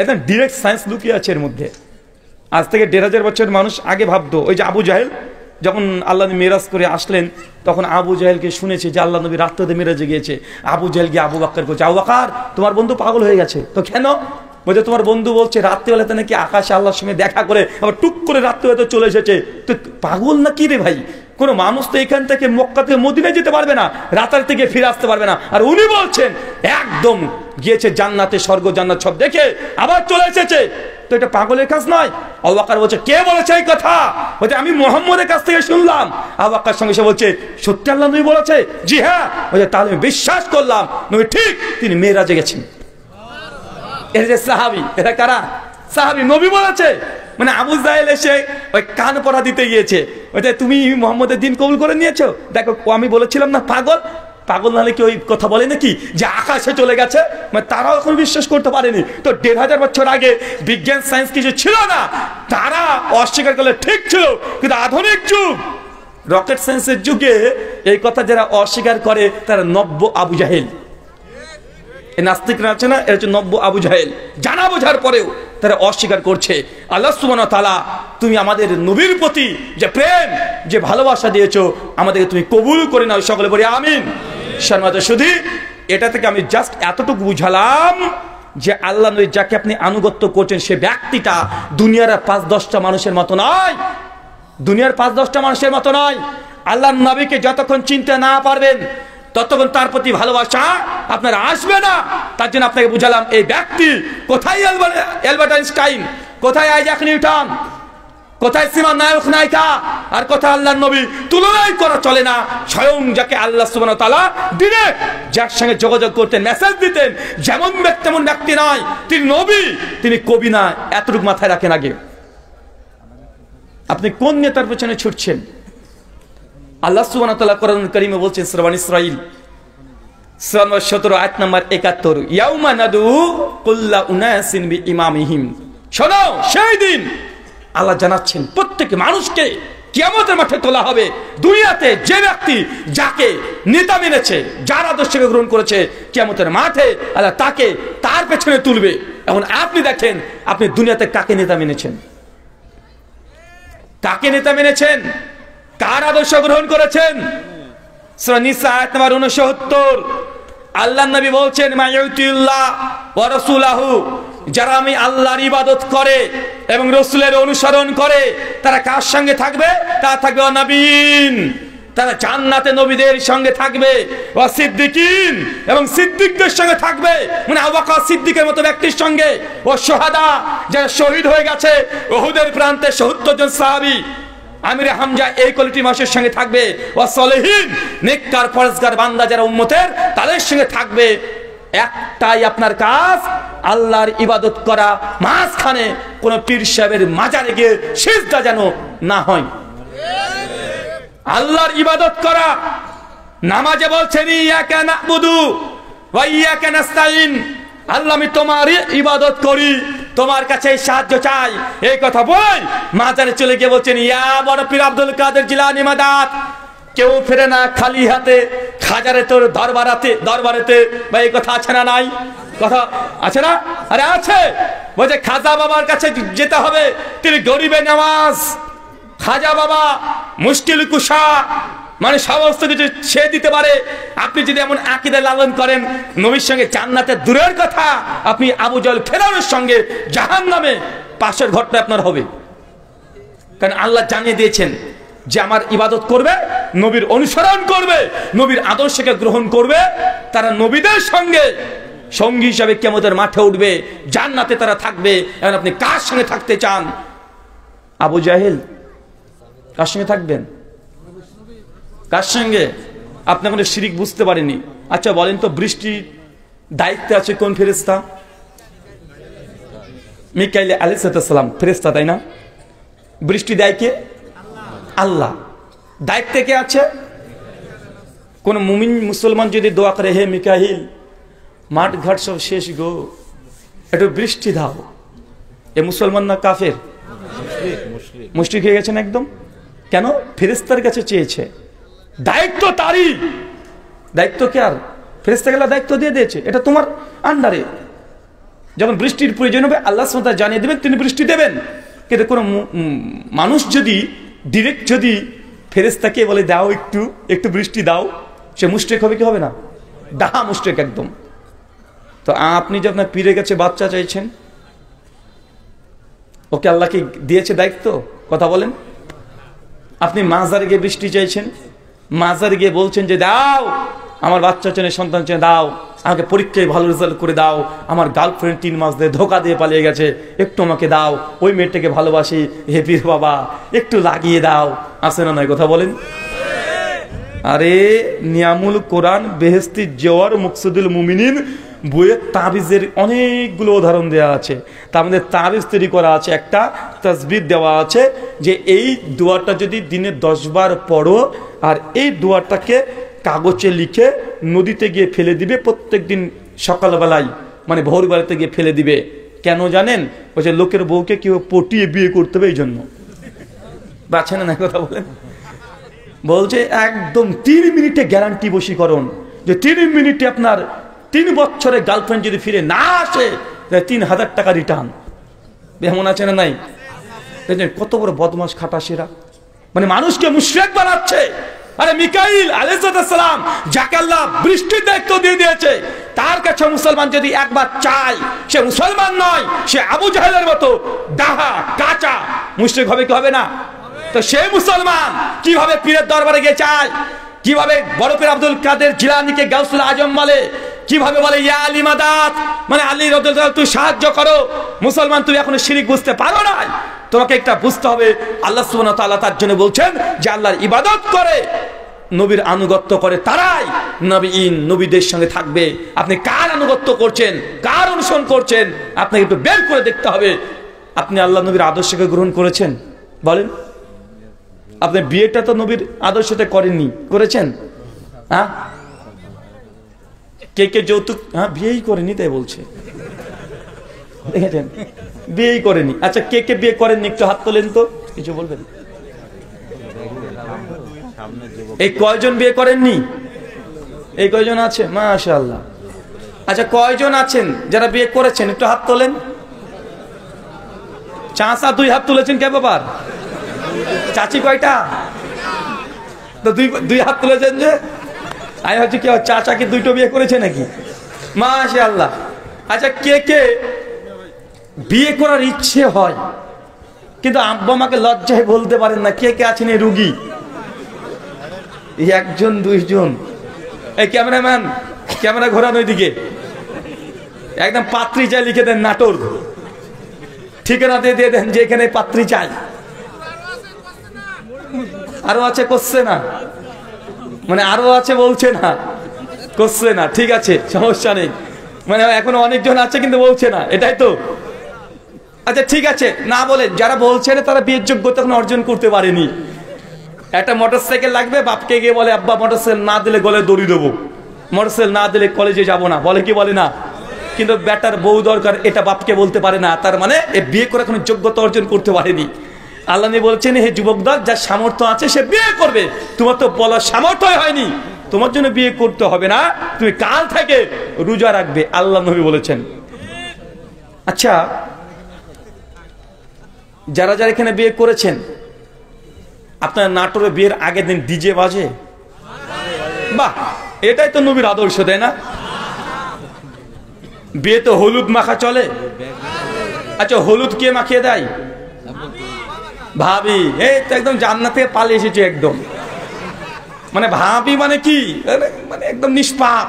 একদম ডিরেক্ট সায়েন্স লুকিয়ে আছে এর মধ্যে। আজ থেকে 1500 বছর মানুষ আগে ভাবতো, ওই যে আবু জাহেল যখন আল্লাহ নবী মেরাজ করে আসলেন, তখন আবু জাহেলকে শুনেছে যে আল্লাহ নবী রাত্রিতে মেরাজে গিয়েছে। আবু জাহেল গিয়ে আবু বকর বলছে, আবু বকর তোমার বন্ধু পাগল হয়ে গেছে। তো কেন? বলছে তোমার বন্ধু বলছে রাত্রিবেলাতে নাকি আকাশে আল্লাহর সঙ্গে দেখা করে আবার টুক করে রাত্রিবেলাতে চলে এসেছে। তো পাগল না কি রে ভাই? কোন মানুষ তো এখান থেকে মক্কা থেকে মদিনায় যেতে পারবে না, রাতের থেকে ফিরে আসতে পারবে না। আর উনি বলছেন একদম গিয়েছে জান্নাতে, স্বর্গ জান্নাত সব দেখে আবার চলে এসেছে। তো এটা পাগলের কাজ নয়। আবু বকর বলছে, কে বলেছে এই কথা? বলছে আমি মুহাম্মদের কাছ থেকে শুনলাম। আবু বকর সঙ্গে সে বলছে, সত্যি আল্লাহ নবী বলেছে? জি হ্যাঁ। বলছে তাহলে আমি বিশ্বাস করলাম নবী ঠিক, তিনি মেরাজে গেছেন। এর যে সাহাবী, এরা কারা? সাহাবী, নবী বলেছে। মানে আবু জাহেল এসে ওই কান পড়া দিতে গিয়েছে, ওইটা তুমি মুহাম্মদের দিন কবুল করে নিয়েছো। দেখো আমি বলেছিলাম না পাগল। পাগল নাহলে কি ওই কথা বলে নাকি যে আকাশে চলে গেছে? মানে তারাও এখন বিশ্বাস করতে পারেনি। তো 1500 বছর আগে বিজ্ঞান সায়েন্স কিছু ছিল না, তারা অস্বীকার করলে ঠিক ছিল। কিন্তু আধুনিক যুগ, রকেট সায়েন্সের যুগে এই কথা যারা অস্বীকার করে তারা নব্য আবু জাহেল। এই নাস্তিকরা আছে না, এরা হচ্ছে নব্য আবু জাহেল। জানা বোঝার পরেও তারা অস্বীকার করছে। আল্লাহ সুবহানাহু ওয়া তাআলা তুমি আমাদের নবীর প্রতি যে প্রেম, যে ভালোবাসা দিয়েছো, আমাদেরকে তুমি কবুল করে নাও। সকলে বলি আমিন। সম্মানিত শুধু এটা থেকে আমি জাস্ট এতটুকু বুঝালাম যে আল্লাহ নবী যাকে আপনি আনুগত্য করছেন, সে ব্যক্তিটা দুনিয়ার 5-10টা মানুষের মতো নয়। দুনিয়ার 5-10টা মানুষের মতো নয়। আল্লাহ নবীকে যতক্ষণ চিনতে না পারবেন ততক্ষণ তার প্রতি ভালোবাসা আপনার আসবে না। তার জন্য আপনাকে বুঝালাম এই ব্যক্তি কোথায় অ্যালবার্ট আইনস্টাইন, কোথায় আইজাক নিউটন, কোথায় সীমা নায়ক নায়িকা, আর কোথায় আল্লাহর নবী। তুলনাই করা চলে না। স্বয়ং যাকে আল্লাহ সুবহানাহু ওয়া তাআলা ডিরেক্ট যার সঙ্গে যোগাযোগ করতেন, মেসেজ দিতেন, যেমন ব্যক্তি তেমন ব্যক্তি নয়, তিনি নবী, তিনি কবি না। এতটুকু মাথায় রাখেন আগে। আপনি কোন নেতার পেছনে ছুটছেন? আল্লাহ সুবহানাহু ওয়া তাআলা কোরআনুল কারীমে বলছেন সূরা বনী ইসরাঈল সূরা 17 আয়াত নাম্বার 71, ইয়াউমা নাদু কুল্লা উনাসিন বিইমামিহিম। শোনো, সেই দিন আল্লাহ জানাচ্ছেন প্রত্যেক মানুষকে কিয়ামতের মাঠে তোলা হবে। দুনিয়াতে যে ব্যক্তি যাকে নেতা মেনেছে, যার আদর্শকে গ্রহণ করেছে, কিয়ামতের মাঠে আল্লাহ তাকে তার পেছনে তুলবে। এখন আপনি দেখেন আপনি দুনিয়াতে কাকে নেতা মেনেছেন, কাকে নেতা মেনেছেন, কার আদর্শ গ্রহণ করেছেন? সূরা নিসা আয়াত নাম্বার 69 আল্লাহর নবী বলছেন, মাইয়ুতিল্লাহ ওয়া রাসূলুহু, যারা আমি আল্লাহর ইবাদত করে এবং রাসূলের অনুসরণ করে তারা কার সঙ্গে থাকবে? তারা থাকবে নবীন, তারা জান্নাতে নবীদের সঙ্গে থাকবে, ওয়া সিদ্দিকিন এবং সিদ্দিকদের সঙ্গে থাকবে, মানে আবু বকর সিদ্দিকের মতো ব্যক্তির সঙ্গে, ও শুহাদা যারা শহীদ হয়ে গেছে উহুদের প্রান্তে ৭০ জন সাহাবী আমির হামজা এই কোয়ালিটি মানুষের সঙ্গে থাকবে, ও সলিহিন নেককার পরহেজগার বান্দা যারা উম্মতের তাদের সঙ্গে থাকবে। একটাই আপনার কাজ, আল্লাহর ইবাদত করা, মাঝখানে কোন পীর সাহেবের মাজারে গিয়ে সিজদা যেন না হয়। আল্লাহর ইবাদত করা, নামাজে বলছেন ইয়াকা নাবুদু ওয়া ইয়াকা নাস্তাইন, আল্লাহ আমি তোমারই ইবাদত করি, তোমার কাছে সাহায্য চাই, এই কথা বল মাজারে চলে গিয়ে বলছেন ইয়া বড় পীর আব্দুল কাদের জিলানী মাদাত। কেউ ফেরে না খালি হাতে, খাজারে তোর দরবারেতে বা এই কথা আছে না? নাই কথা আছে না? আরে আছে। বলছে খাজা বাবার কাছে যেতে হবে, তিনি গরিবে নামাজ, খাজা বাবা মুশকিল কুশা, মানে সমস্ত কিছু সে দিতে পারে। আপনি যদি এমন আকীদা লালন করেন, নবীর সঙ্গে জান্নাতে দূরের কথা, আপনি আবু জাহল ফেরাউনের সঙ্গে জাহান্নামে পাশের ঘরটা আপনার হবে। কারণ আল্লাহ জানিয়ে দিয়েছেন যে আমার ইবাদত করবে, নবীর অনুসরণ করবে, নবীর আদর্শকে গ্রহণ করবে, তারা নবীদের সঙ্গে সঙ্গী হিসাবে কিয়ামতের মাঠে উঠবে, জান্নাতে তারা থাকবে। এখন আপনি কার সঙ্গে থাকতে চান? আবু জাহেল কার সঙ্গে থাকবেন? কার সঙ্গে? আপনি এখন শিরিক বুঝতে পারেনি। আচ্ছা বলেন তো, বৃষ্টির দায়িত্বে আছে কোন ফেরেশতা? মিকাইল আলাইহিস সালাম ফেরেশতা, তাই না? বৃষ্টি দেয় কে? আল্লাহ। দায়িত্বে কে আছে? কোন মুমিন মুসলমান যদি দোয়া করে, হে মিকাইল মাঠ ঘাট সব শেষ গো, একটু বৃষ্টি দাও, এ মুসলমান না কাফের? মুশরিক হয়ে গেছেন একদম। কেন? ফেরেশতার কাছে চেয়েছে, দায়িত্ব তারই। দায়িত্ব কে? আর ফেরেশতাকে দায়িত্ব দিয়ে দিয়েছে, এটা তোমার আন্ডারে। যখন বৃষ্টির প্রয়োজন হবে আল্লাহ সুবহানাহু ওয়া তাআলা জানিয়ে দেবেন, তিনি বৃষ্টি দেবেন। কিন্তু কোনো মানুষ যদি ডিরেক্ট যদি ফেরেশতাকে বলে দাও একটু বৃষ্টি দাও, সে মুশরিক হবে কি হবে না? ডাহা মুশরিক একদম। তো আপনি যে আপনার পীরের কাছে বাচ্চা চাইছেন, ওকে আল্লাহ কি দিয়েছে দায়িত্ব? কথা বলেন। আপনি মাজারে গিয়ে বৃষ্টি চাইছেন, মাজারে গিয়ে বলছেন যে দাও আমার বাচ্চা চেনে, সন্তান চেনে, দাও আমাকে পরীক্ষায় ভালো রেজাল্ট করে দাও, আমার গার্লফ্রেন্ড 3 মাস ধরে ধোকা দিয়ে পালিয়ে গেছে, একটু আমাকে দাও, ওই মেয়েটাকে ভালোবাসি, হে পীর বাবা একটু লাগিয়ে দাও। আছে না নয়? কথা বলেন। আরে নিয়ামুল কোরআন বেহেস্তি জওয়ার মুকসুদুল মুমিনিন বইয়ের তাবিজের অনেকগুলো উদাহরণ দেওয়া আছে। তার মধ্যে তাবিজ তৈরি করা আছে, একটা তাসবিহ দেওয়া আছে যে এই দোয়াটা যদি দিনে 10 বার পড়ো, আর এই দোয়াটাকে কাগজে লিখে নদীতে গিয়ে ফেলে দিবে প্রত্যেক দিন সকালবেলায়, মানে ভোরবেলাতে গিয়ে ফেলে দিবে। কেন জানেন? বলছে লোকের বউকে কেউ পটিয়ে বিয়ে করতে হবে এই জন্য। বাঁচে না? কথা বলেন। বলছে একদম 3 মিনিটে গ্যারান্টি বশীকরণ, যে 3 মিনিটে আপনার 3 বছরের গার্লফ্রেন্ড যদি ফিরে না আসে 3000 টাকা রিটার্ন। এমন আছে না নাই? কত বড় বদমাশ খাটাসেরা, মানে মানুষকে মুশরিক বানাচ্ছে। আরে মিকাইল আলাইহিস সালাম যাকে আল্লাহ বৃষ্টির দায়িত্ব দিয়ে দিয়েছে, তার কাছে মুসলমান যদি একবার চায়, সে মুসলমান নয়, সে আবু জাহেলের মতো ডাহা কাঁচা মুশরিক হবে কি হবে না? তো সে মুসলমান কিভাবে পীরের দরবারে গিয়ে চায়, কিভাবে বড় পীর আব্দুল কাদের জিলানীকে গাউসুল আজম বলে, কিভাবে বলে ইয়া আলী মাদাত, মানে আলী রাদিয়াল্লাহু তুই সাহায্য করো। মুসলমান তুমি এখনো শিরিক বুঝতে পারো না, তোমাকে একটা বুঝতে হবে। আল্লাহ সুবহানাহু ওয়া তাআলা তার জন্য বলছেন যে আল্লাহর ইবাদত করে, নবীর আনুগত্য করে তারাই নবীন, নবীদের সঙ্গে থাকবে। আপনি কার আনুগত্য করছেন, কার অনুসরণ করছেন, আপনাকে একটু বের করে দেখতে হবে। আপনি আল্লাহ নবীর আদর্শকে গ্রহণ করেছেন? বলেন। আপনি বিয়েটা তো নবীর আদর্শতে করেননি, করেছেন? হ্যাঁ, কে যৌতুক? হ্যাঁ, বিয়েই করেনি তাই বলছে, দেখেছেন? বিয়েই করেনি। আচ্ছা কে বিয়ে করেননি একটু হাত তোলেন তো, কিছু বলবেন? এই কয়জন বিয়ে করেননি? এই কয়জন আছে? মাশাআল্লাহ। আচ্ছা কয়জন আছেন যারা বিয়ে করেছেন একটু হাত তোলেন। চাচা 2 হাত তুলেছেন কে ব্যাপার? চাচি কয়টা? তো 2 হাত তুলেছেন যে, আমি হচ্ছে কি চাচা কি 2টো বিয়ে করেছে নাকি? মাশাআল্লাহ। আচ্ছা কে বিয়ে করার ইচ্ছে হয়, কিন্তু আব্বা মাকে লজ্জায় বলতে পারেন না। কে কে আছেন এই রুগী? একজন দুইজন। এই ক্যামেরাম্যান, ক্যামেরা ঘোরানো ওইদিকে। একদম পাত্রী চাই লিখে দেন, নাটোর। ঠিকানা দিয়ে দেন যে এখানে পাত্রী চাই। আরো আছে, করছে না, মানে আরো আছে বলছে না, করছে না। ঠিক আছে, সমস্যা নেই। মানে এখন অনেকজন আছে কিন্তু বলছে না, এটাই তো। আচ্ছা ঠিক আছে, না বলে যারা বলছে না তারা বিয়ের যোগ্যতা এখন অর্জন করতে পারেনি। একটা মোটরসাইকেল লাগবে, বাপকে গিয়ে বলে আব্বা মোটরসাইকেল না দিলে গলে দড়ি দেবো, মোটরসাইকেল না দিলে কলেজে যাব না, বলে কি বলে না? কিন্তু বেটার বউ দরকার, এটা বাপকে বলতে পারে না। তার মানে এ বিয়ে করে এখন যোগ্যতা অর্জন করতে পারেনি। আল্লাহ বলছেন, হে যুবক দল, যার সামর্থ্য আছে সে বিয়ে করবে। তোমার তো বলার সামর্থ্য হয়নি, তোমার জন্য বিয়ে করতে হবে না, তুমি কাল থেকে রোজা রাখবে, আল্লাহ নবী বলেছেন। আচ্ছা, যারা যারা এখানে বিয়ে করেছেন, আপনার নাটোরে বিয়ের আগের দিন ডিজে বাজে? বাহ, এটাই তো নবীর আদর্শ, তাই না? বিয়ে তো হলুদ মাখা চলে। আচ্ছা, হলুদ কে মাখিয়ে দেয়? ভাবি। এই তো একদম জান্নাত থেকে পালিয়ে এসেছে একদম। মানে ভাবি মানে কি, মানে একদম নিষ্পাপ,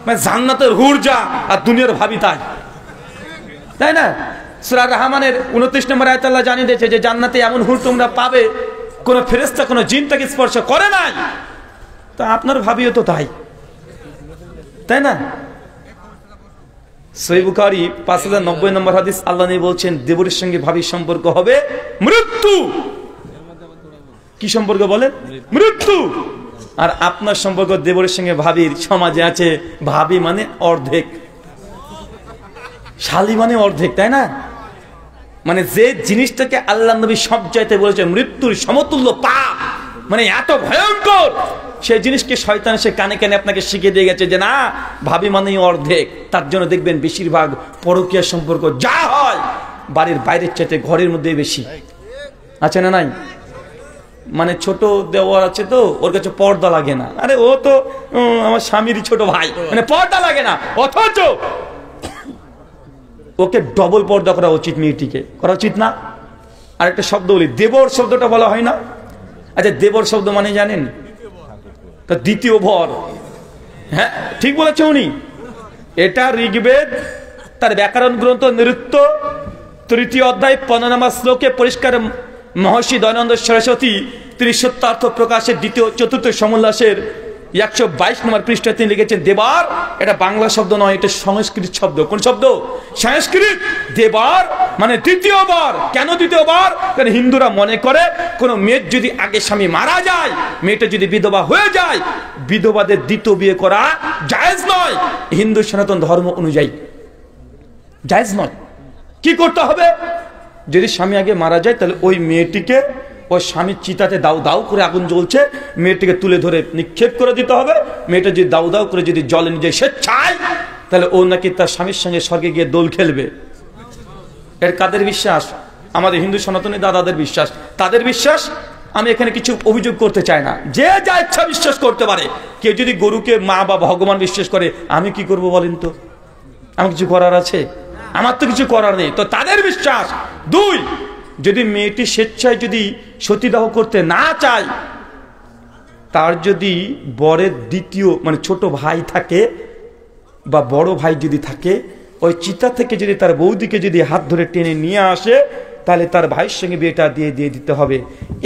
মানে জান্নাতের হুরজা, আর দুনিয়ার ভাবি তাই, তাই না? সূরা রহমানের 29 নম্বর আয়াতে আল্লাহ জানিয়ে দিয়েছে যে জান্নাতে এমন হুর তোমরা পাবে, কোন ফেরেশতা কোন জিন তাকে স্পর্শ করে নাই। তো আপনার ভাবিও তো তাই, তাই না? সহিহ বুখারী 5090 নম্বর হাদিস, আল্লাহ নবী বলছেন, দেবরের সঙ্গে ভাবির সম্পর্ক হবে মৃত্যু। কি সম্পর্ক বলেন? মৃত্যু। আর আপনার সম্পর্ক দেবরের সঙ্গে ভাবির সমাজে আছে, ভাবি মানে অর্ধেক, শালী মানে অর্ধেক, তাই না? মানে যে জিনিসটাকে আল্লাহ নবী সব চাইতে বলেছে মৃত্যুর সমতুল্য পাপ, মানে এত ভয়ঙ্কর, সেই জিনিসকে শয়তান সে কানে কানে আপনাকে শিখিয়ে দিয়ে গেছে যে না, ভাবি মানেই অর্ধেক। তার জন্য দেখবেন বেশিরভাগ পরকীয়া সম্পর্ক যা হয় বাড়ির বাইরের চাইতে ঘরের মধ্যে বেশি। আছে না নাই? মানে ছোট দেওয়ার আছে তো, ওর কাছে পর্দা লাগে না। আরে ও তো আমার স্বামীরই ছোট ভাই, মানে পর্দা লাগে না, অথচ ওকে ডবল পর্দা করা উচিত, মেয়েটিকে করা উচিত না? আর একটা শব্দ বলি, দেবর শব্দটা বলা হয় না? আচ্ছা, দেবর শব্দ মানে জানেন? তা দ্বিতীয় ভর। হ্যাঁ, ঠিক বলেছে উনি। এটা ঋগ্বেদ তার ব্যাকরণ গ্রন্থ নৃত্য 3য় অধ্যায় 15 নম্বর শ্লোকে পরিষ্কার মহর্ষি দয়ানন্দ সরস্বতী তিনি সত্যার্থ প্রকাশের 4th সমোল্লাসের 122 নম্বর পৃষ্ঠায় তিনি লিখেছেন, দেবার এটা বাংলা শব্দ নয়, এটা সংস্কৃত শব্দ। কোন শব্দ? সংস্কৃত। দেবার মানে দ্বিতীয়বার। কেন দ্বিতীয়বার? কারণ হিন্দুরা মনে করে কোন মেয়ের যদি আগে স্বামী মারা যায়, মেয়েটা যদি বিধবা হয়ে যায়, বিধবাদের দ্বিতীয় বিয়ে করা জায়েজ নয়, হিন্দু সনাতন ধর্ম অনুযায়ী জায়েজ নয়। কি করতে হবে? যদি স্বামী আগে মারা যায়, তাহলে ওই মেয়েটিকে ওই স্বামীর চিতাতে দাউ দাউ করে আগুন জ্বলছে, মেয়েটিকে তুলে ধরে নিক্ষেপ করে দিতে হবে। মেয়েটা যদি দাউ দাউ করে যদি জলে নিজে স্বেচ্ছায়, তাহলে ও নাকি তার স্বামীর সঙ্গে স্বর্গে গিয়ে দোল খেলবে। এর কাদের বিশ্বাস? আমাদের হিন্দু সনাতনী দাদাদের বিশ্বাস, তাদের বিশ্বাস। আমি এখানে কিছু অভিযোগ করতে চাই না, যে যা ইচ্ছা বিশ্বাস করতে পারে। কেউ যদি গরুকে মা বা ভগবান বিশ্বাস করে, আমি কি করব বলেন তো? আমার কিছু করার আছে? আমার তো কিছু করার নেই। তো তাদের বিশ্বাস। 2, যদি মেয়েটি স্বেচ্ছায় যদি সতীদাহ করতে না চায়, তার যদি বরের দ্বিতীয় মানে ছোট ভাই থাকে বা বড় ভাই যদি থাকে, ওই চিতা থেকে যদি তার বৌদিকে যদি হাত ধরে টেনে নিয়ে আসে, তাহলে তার ভাইয়ের সঙ্গে বিয়েটা দিয়ে দিতে হবে।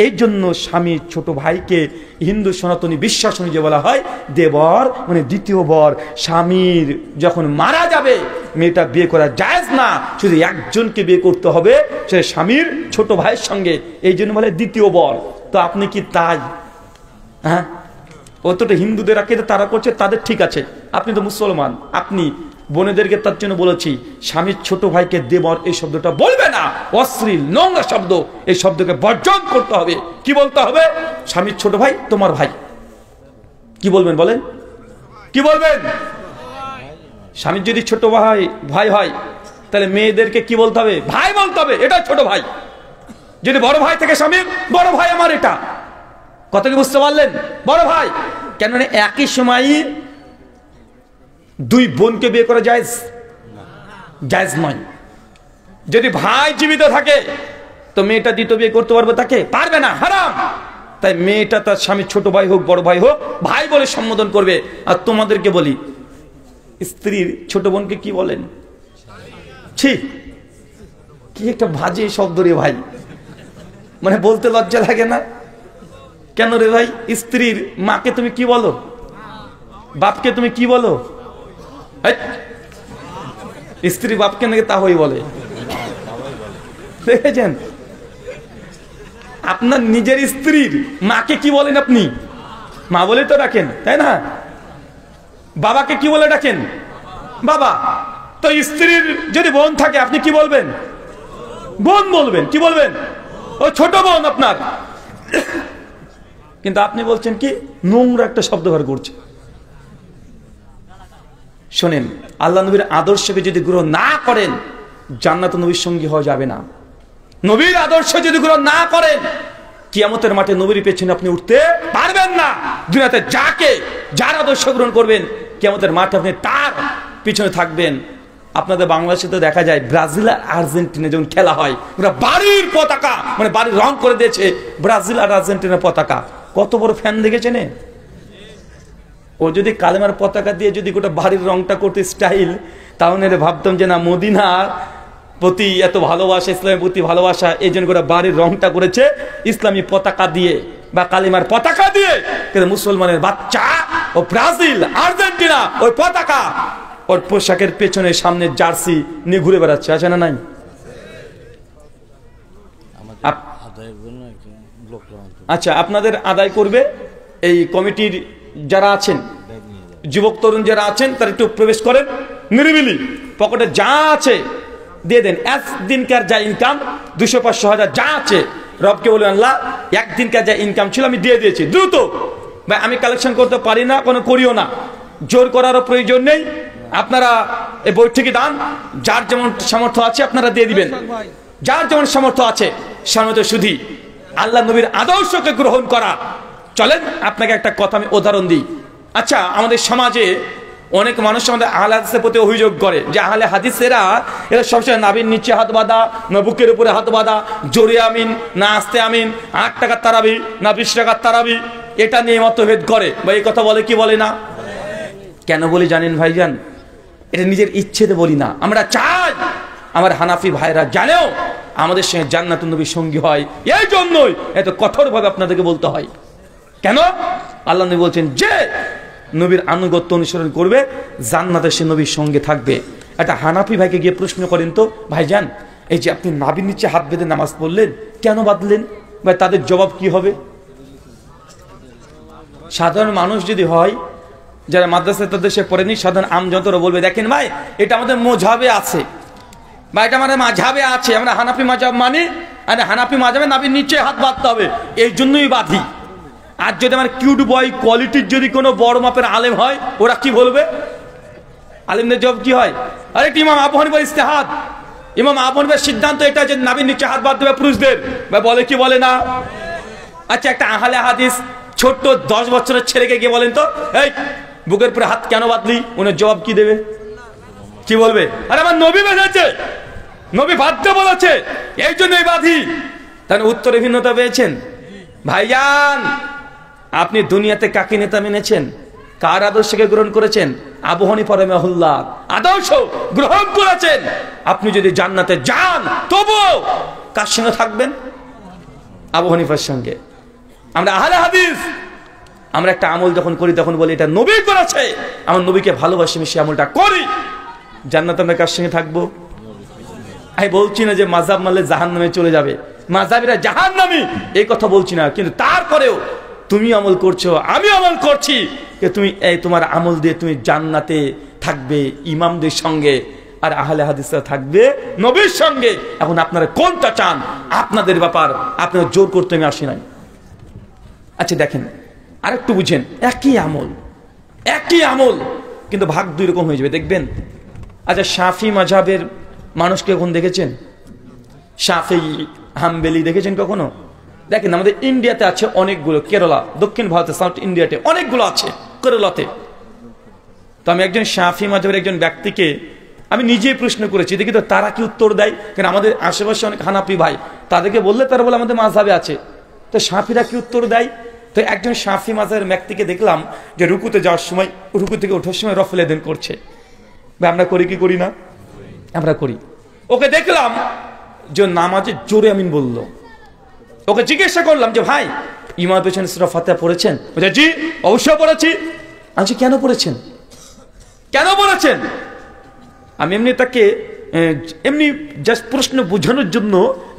এই জন্য স্বামীর ছোট ভাইকে হিন্দু সনাতনী বিশ্বাস অনুযায়ী বলা হয় দেবর, মানে দ্বিতীয় বর। স্বামীর যখন মারা যাবে, মেয়েটা বিয়ে করা জায়েজ না, শুধু একজনকে বিয়ে করতে হবে, সে স্বামীর ছোট ভাইয়ের সঙ্গে। এই জন্য বলে দ্বিতীয় বর। তো আপনি কি তাই? হ্যাঁ, অতটা হিন্দুদের আকিদা তারা করছে, তাদের ঠিক আছে। আপনি তো মুসলমান, আপনি বোনেদেরকে তার জন্য বলেছি, স্বামীর ছোট ভাইকে দেবর এই শব্দটা বলবে না, অশ্লীল নোংরা শব্দ, এই শব্দকে বর্জন করতে হবে। কি বলতে হবে? স্বামীর ছোট ভাই তোমার ভাই। কি বলবেন বলেন? কি বলবেন? স্বামীর যদি ছোট ভাই হয়, তাহলে মেয়েদেরকে কি বলতে হবে? ভাই বলতে হবে, এটা ছোট ভাই। যদি বড় ভাই থেকে স্বামীর, বড় ভাই আমার, এটা কথা কি বুঝতে পারলেন? বড় ভাই। কেন একই সময় 2 বোনকে বিয়ে করা জায়েজ? জায়েজ নয়। যদি ভাই জীবিত থাকে তো মেয়েটা দ্বিতীয় বিয়ে করতে পারবে? তাকে পারবে না, হারাম। তাই মেয়েটা তার স্বামী ছোট ভাই হোক বড় ভাই হোক ভাই বলে সম্বোধন করবে। আর তোমাদেরকে বলি, স্ত্রীর ছোট বোনকে কি বলেন? ঠিক কি একটা বাজে শব্দ রে ভাই, মানে বলতে লজ্জা লাগে না? কেন রে ভাই? স্ত্রীর মাকে তুমি কি বলো? বাপকে তুমি কি বলো? স্ত্রী বাপকে নাকি তা হই বলে, দেখেছেন? আপনার নিজের স্ত্রীর মাকে কি বলেন? আপনি মা বলে তো ডাকেন, তাই না? বাবাকে কি বলে ডাকেন? বাবা। তো স্ত্রীর যদি বোন থাকে আপনি কি বলবেন? বোন বলবেন। কি বলবেন? ও ছোট বোন আপনার। কিন্তু আপনি বলছেন কি নোংরা একটা শব্দ ব্যবহার করছে। শোনেন, আল্লাহ নবীর আদর্শকে যদি গ্রহণ না করেন জান্নাত নবীর সঙ্গী হওয়া যাবে না। নবীর আদর্শ যদি গ্রহণ না করেন কিয়ামতের মাঠে নবীর পেছনে আপনি উঠতে পারবেন না। দুনিয়াতে যার আদর্শ গ্রহণ করবেন কিয়ামতের মাঠে আপনি তার পিছনে থাকবেন। আপনাদের বাংলাদেশে তো দেখা যায় ব্রাজিল আর আর্জেন্টিনা যখন খেলা হয় ওরা বাড়ির পতাকা, মানে বাড়ির রং করে দিয়েছে ব্রাজিল আর আর্জেন্টিনার পতাকা। কত বড় ফ্যান দেখেছেন? ও যদি কালেমার পতাকা দিয়ে যদি গোটা বাড়ির রংটা করতে স্টাইল, তাহলে ভাবতাম যে না মদিনার প্রতি এত ভালোবাসা, ইসলামের প্রতি ভালোবাসা, এই জন্য গোটা বাড়ির রংটা করেছে ইসলামী পতাকা দিয়ে বা কালিমার পতাকা দিয়ে। কিন্তু মুসলমানের বাচ্চা ও ব্রাজিল আর্জেন্টিনা ওই পতাকা ওর পোশাকের পেছনে সামনে জার্সি নিয়ে ঘুরে বেড়াচ্ছে, আছে না নাই? আচ্ছা, আপনাদের আদায় করবে এই কমিটির যারা আছেন, যুবক তরুণ যারা আছেন তারা একটু প্রবেশ করেন, নিরিবিলি পকেটে যা আছে দিয়ে দেন। একদিনকার যা ইনকাম 200-500 যা আছে রবকে বলে আল্লাহ একদিনকার যা ইনকাম ছিল আমি দিয়ে দিয়েছি, দ্রুত ভাই আমি কালেকশন করতে পারি না, কোনো করিও না, জোর করারও প্রয়োজন নেই। আপনারা এই বৈঠকে দান, যার যেমন সামর্থ্য আছে আপনারা দিয়ে দিবেন, যার যেমন সামর্থ্য আছে। সামর্থ্য শুধু আল্লাহ নবীর আদর্শকে গ্রহণ করা। চলেন আপনাকে একটা কথা আমি উদাহরণ দিই। আচ্ছা, আমাদের সমাজে অনেক মানুষ আমাদের আহলে হাদিসের প্রতি অভিযোগ করে যে আহলে হাদিসেরা এরা সবসময় নাবির নিচে হাত বাঁধা, না বুকের উপরে হাত বাঁধা, জোরে আমিন না আস্তে আমিন, 8 টাকার তারাবি না 20 টাকার তারাবি, এটা নিয়ে মতভেদ করে। বা এই কথা বলে কি বলে না? কেন বলি জানেন ভাইজান? এটা নিজের ইচ্ছেতে বলি না, আমরা চাই আমার হানাফি ভাইরা জানেও আমাদের সঙ্গে জান্নাতুন নবীর সঙ্গী হয়। এই জন্যই এত কঠোরভাবে আপনাদেরকে বলতে হয়। কেন? আল্লাহ নবী বলছেন যে নবীর আনুগত্য অনুসরণ করবে জান্নাতে সে নবীর সঙ্গে থাকবে। একটা হানাফি ভাইকে গিয়ে প্রশ্ন করেন তো, ভাইজান এই যে আপনি নাভির নিচে হাত বেঁধে নামাজ পড়লেন, কেন বাঁধলেন? ভাই তাদের জবাব কি হবে? সাধারণ মানুষ যদি হয়, যারা মাদ্রাসা তাদের সে পড়েনি, সাধারণ আমজনতারা বলবে দেখেন ভাই এটা আমাদের মযহাবে আছে, বা এটা আমাদের মাযহাবে আছে, আমরা হানাফি মাযহাব মানি, আর হানাফি মাযহাবে নাভির নিচে হাত বাঁধতে হবে, এই জন্যই বাঁধি। আর যদি আমার কিউট বয় কোয়ালিটির যদি কোনো বড় মাপের আলেম হয়, ওরা কি বলবে? আলেমদের জবাব কি হয়? আরে ইমাম আবু হানিফার ইজতিহাদ, ইমাম আবু হানিফার সিদ্ধান্ত এটা যে নাভির নিচে হাত বাঁধতে হবে পুরুষদের, বা বলে কি বলে না? আচ্ছা, একটা আহলে হাদিস ছোট্ট 10 বছরের ছেলেকে গিয়ে বলেন তো এই বুকের উপরে হাত কেন বাঁধলি, উনার জবাব কি দেবে? কি বলবে? আরে আমার নবী বেঁধেছে, নবী বাধ্য বলেছে, এই জন্যই বাঁধি। তাহলে উত্তরে ভিন্নতা পেয়েছেন? ভাইজান আপনি দুনিয়াতে কাকে নেতা মেনেছেন? কার আদর্শকে গ্রহণ করেছেন? আবু হানিফা রাহিমাহুল্লাহ আদর্শ গ্রহণ করেছেন। আপনি যদি জান্নাতে যান তবুও কার সঙ্গে থাকবেন? আবু হানিফার সঙ্গে। আমরা আহলে হাদিস, আমরা একটা আমল যখন করি তখন বলি এটা নবী করেছে, আমার নবীকে ভালোবাসি, আমি সেই আমলটা করি। জান্নাতে আমরা কার সঙ্গে থাকবো? আমি বলছি না যে মাযহাব মানলে জাহান্নামে চলে যাবে, মাযহাবিরা জাহান্নামী, এই কথা বলছি না। কিন্তু তারপরেও তুমি আমল করছো, আমি আমল করছি, তুমি এই তোমার আমল দিয়ে তুমি জান্নাতে থাকবে ইমামদের সঙ্গে, আর আহলে হাদিসরা থাকবে নবীর সঙ্গে। এখন আপনারা কোনটা চান? আপনাদের ব্যাপার, আপনারা জোর করতে আমি আসি নাই। আচ্ছা দেখেন, আরেকটু বুঝেন, একই আমল কিন্তু ভাগ 2 রকম হয়ে যাবে, দেখবেন। আচ্ছা, শাফি মাযহাবের মানুষকে কখন দেখেছেন? শাফি হাম্বলি দেখেছেন কখনো? দেখেন আমাদের ইন্ডিয়াতে আছে অনেকগুলো, কেরালা, দক্ষিণ ভারতে, সাউথ ইন্ডিয়াতে অনেকগুলো আছে, কেরালাতে। তো আমি একজন শাফি মাযহাবের একজন ব্যক্তিকে আমি নিজেই প্রশ্ন করেছি, দেখি তো তারা কি উত্তর দেয়। কারণ আমাদের আশেপাশে অনেক হানাফি ভাই, তাদেরকে বললে তারা বলে আমাদের মাযহাবে আছে। তো শাফিরা কি উত্তর দেয়? তো একজন শাফি মাযহাবের ব্যক্তিকে দেখলাম যে রুকুতে যাওয়ার সময়, রুকু থেকে ওঠার সময় রফল এদেন করছে। ভাই আমরা করি কি করি না? আমরা করি। ওকে দেখলাম যে নামাজে জোরে আমিন বলল। ওকে জিজ্ঞাসা করলাম যে ভাই ইমাম পেছনে সূরা ফাতিহা পড়েছেন? বলছে জি অবশ্যই পড়েছি। আচ্ছা কেন পড়েছেন, কেন পড়েছেন? আমি এমনি তাকে এমনি জাস্ট প্রশ্ন বোঝানোর জন্য,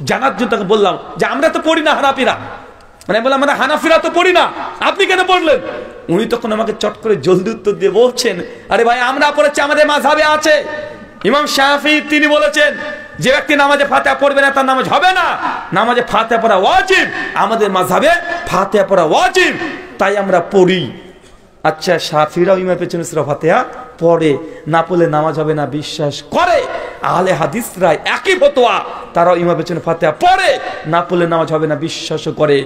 জানার জন্য তাকে বললাম যে আমরা তো পড়ি না হানাফিরা। মানে বললাম আমরা হানাফিরা তো পড়ি না, আপনি কেন পড়লেন? উনি তখন আমাকে চট করে জলদি উত্তর দিয়ে বলছেন, আরে ভাই আমরা পড়েছি, আমাদের মাযহাবে আছে। ইমাম শাফি তিনি বলেছেন যে ব্যক্তি নামাজে ফাতিহা পড়বে না তার নামাজ হবে না, নামাজে ফাতিহা পড়া ওয়াজিব, আমাদের মাযহাবে ফাতিহা পড়া ওয়াজিব, তাই আমরা পড়ি। আচ্ছা শাফিরাও ইমামের পেছনে সূরা ফাতিহা পড়ে, না পড়লে নামাজ হবে না বিশ্বাস করে। আহলে হাদিসরা একই ফতোয়া, তারাও ইমামের পেছনে ফাতিহা পড়ে, না পড়লে নামাজ হবে না বিশ্বাসও করে।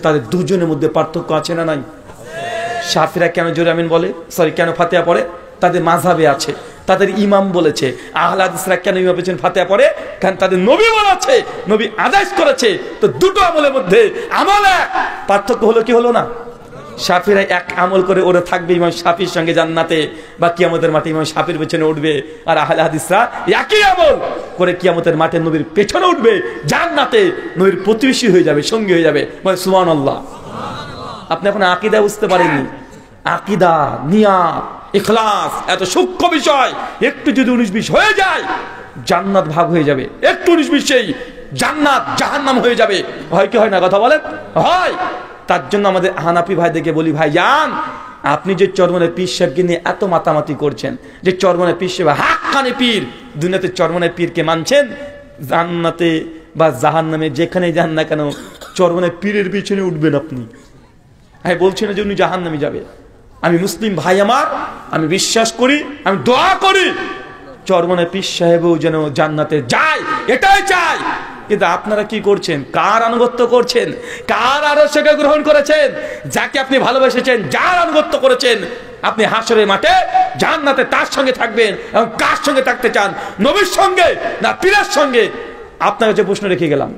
তাদের দুজনের মধ্যে পার্থক্য আছে না নাই? শাফিরা কেন জোরে আমিন বলে, সরি কেন ফাতিহা পড়ে? তাদের মাযহাবে আছে, তাদের ইমাম বলেছে। আহলে হাদিসরা কেন ইমামের পেছনে ফাতিহা পড়ে? কারণ তাদের নবী বলেছে, নবী আদেশ করেছে। তো দুটো আমলের মধ্যে আমলে পার্থক্য হলো কি হলো না? শাফিরা এক আমল করে ওরা থাকবে ইমাম শাফির সঙ্গে জান্নাতে, বা কিয়ামতের মাঠে ইমাম শাফির পেছনে উঠবে। আর আহলে হাদিসরা একই আমল করে কিয়ামতের মাঠে নবীর পেছনে উঠবে, জান্নাতে নবীর প্রতিবেশী হয়ে যাবে, সঙ্গী হয়ে যাবে। বলে সুবহানাল্লাহ। আপনি এখন আকীদা বুঝতে পারেননি। আকীদা, নিয়াত, ইখলাস এত সূক্ষ্ম বিষয়। একটু যদি 19-20 হয়ে যায় জান্নাত ভাগ হয়ে যাবে, একটু 19-20 জান্নাত জাহান্নাম হয়ে যাবে। হয় কি হয় না? কথা বলেন। হয়। তার জন্য আমাদের হানাফি ভাইদেরকে বলি, ভাই জান আপনি যে চরমনের পীর সাহেবকে নিয়ে এত মাতামাতি করছেন, যে চরমনের পীর সাহেব হাক্কানি পীর, দুনিয়াতে চরমনের পীরকে মানছেন, জান্নাতে বা জাহান্নামে যেখানে যান না কেন চরমনের পীরের পিছনে উঠবেন আপনি। হ্যাঁ বলছি না যে উনি জাহান্নামে যাবে। আমি মুসলিম ভাই আমার, আমি বিশ্বাস করি, আমি দোয়া করি চরমনের পীর সাহেবও যেন জান্নাতে যায়, এটাই চাই। কিন্তু আপনারা কি করছেন? কার আনুগত্য করছেন? কার আদর্শকে গ্রহণ করেছেন? যাকে আপনি ভালোবেসেছেন, যার আনুগত্য করেছেন, আপনি হাসরের মাঠে জান্নাতে তার সঙ্গে থাকবেন। এবং কার সঙ্গে থাকতে চান? নবীর সঙ্গে না পীরের সঙ্গে? আপনার কাছে প্রশ্ন রেখে গেলাম,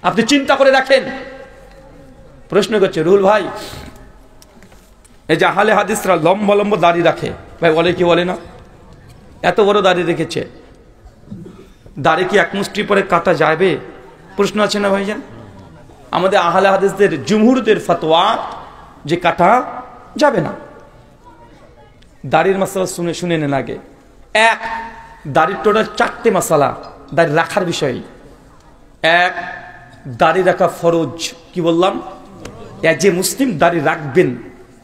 আপনি চিন্তা করে রাখেন। প্রশ্ন করছে রুহুল ভাই, এই যে আহলে হাদিসরা লম্বা লম্বা দাড়ি রাখে, ভাই বলে কি বলে না? এত বড় দাড়ি রেখেছে, দাড়ি কি এক মুষ্টি পরে কাটা যাবে? প্রশ্ন আছে না ভাইজান? আমাদের আহলে হাদিসদের জুমহুরদের ফতোয়া যে কাটা যাবে না। দাড়ির মাসালা শুনে নেন আগে। এক, দাড়ির টোটাল 4টে মাসালা দাড়ি রাখার বিষয়ে। এক, দাড়ি রাখা ফরজ। কি বললাম? যে মুসলিম দাড়ি রাখবেন,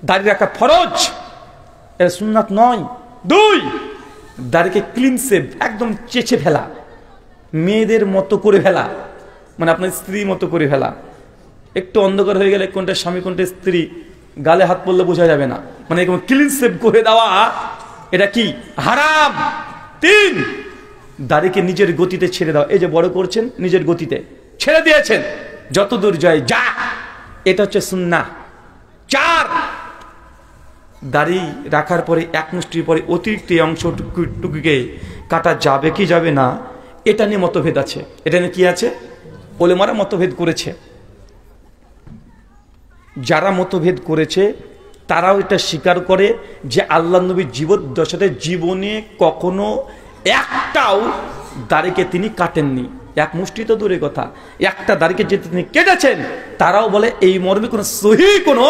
দাড়ি রাখা ফরজ, এটা সুন্নাত নয়। 2, দাড়িকে ক্লিন শেভ, একদম চেঁচে ফেলা, মেয়েদের মতো করে ফেলা, মানে আপনার স্ত্রীর মতো করে ফেলা। একটু অন্ধকার হয়ে গেলে কোনটা স্বামী কোনটা স্ত্রী গালে হাত পড়লে বোঝা যাবে না, মানে এরকম ক্লিন শেভ করে দেওয়া, এটা কি হারাম। 3, দাড়িকে নিজের গতিতে ছেড়ে দাও। এই যে বড় করছেন, নিজের গতিতে ছেড়ে দিয়েছেন, যত দূর যায় যা, এটা হচ্ছে সুন্নাহ। 4, দাড়ি রাখার পরে এক মুষ্টির পরে অতিরিক্ত অংশটুকুকে কাটা যাবে কি যাবে না, এটা নিয়ে মতভেদ আছে। এটা নিয়ে কি আছে? ওলেমারা মতভেদ করেছে। যারা মতভেদ করেছে তারাও এটা স্বীকার করে যে আল্লাহ নবীর জীবদ্দশাতে জীবনে কখনো একটাও দাড়িকে তিনি কাটেননি। এক মুষ্টি তো দূরের কথা, একটা দাড়িকে যে তিনি কেটেছেন, তারাও বলে এই মর্মে কোনো সহিহ কোনো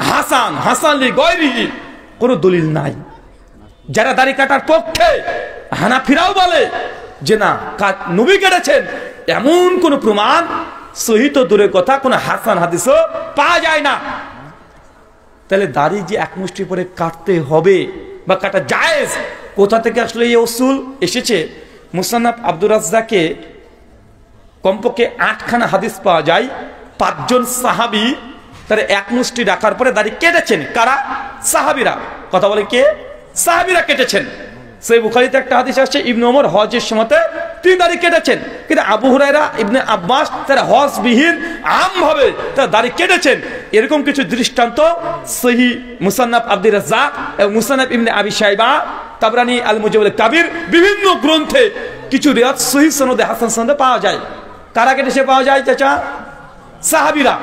হাসান গয়রি কোনো দলিল নাই। যারা দাড়ি কাটার পক্ষে হানাফিরাও বলে যে না নবী কেটেছেন, এমন কোন প্রমাণ সহিহ তো দূরের কথা কোনো হাসান হাদিসও পাওয়া যায় না। তাহলে দাড়ি যে এক মুষ্টি পরে কাটতে হবে বা কাটা জায়েজ, কোথা থেকে আসলে এই উসুল এসেছে? মুসান্নাফ আব্দুর রাজ্জাকে কমপক্ষে 8খানা হাদিস পাওয়া যায়। 5 জন সাহাবী তারা এক মুষ্টি রাখার পরে দাড়ি কেটেছেন। কারা? সাহাবীরা। কথা বলে কে? সাহাবীরা কেটেছেন। সেই বুখারীতে একটা হাদিস আসছে, ইবনে ওমর হজের সময়তে তিনি দাড়ি কেটেছেন। কিন্তু আবু হুরায়রা, ইবনে আব্বাস তারা হজ বিহীন আমভাবে তারা দাড়ি কেটেছেন। এরকম কিছু দৃষ্টান্ত সহিহ মুসান্নাফ আব্দুর রাজ্জাক এবং মুসান্নাফ ইবনে আবি শাইবা তাবরানী, আল মুজাউল কাবির, বিভিন্ন গ্রন্থে কিছু রিওয়ায়াত সহিহ সনদে হাসান সনদে পাওয়া যায়। কারা কেটে পাওয়া যায় চাচা? সাহাবীরা।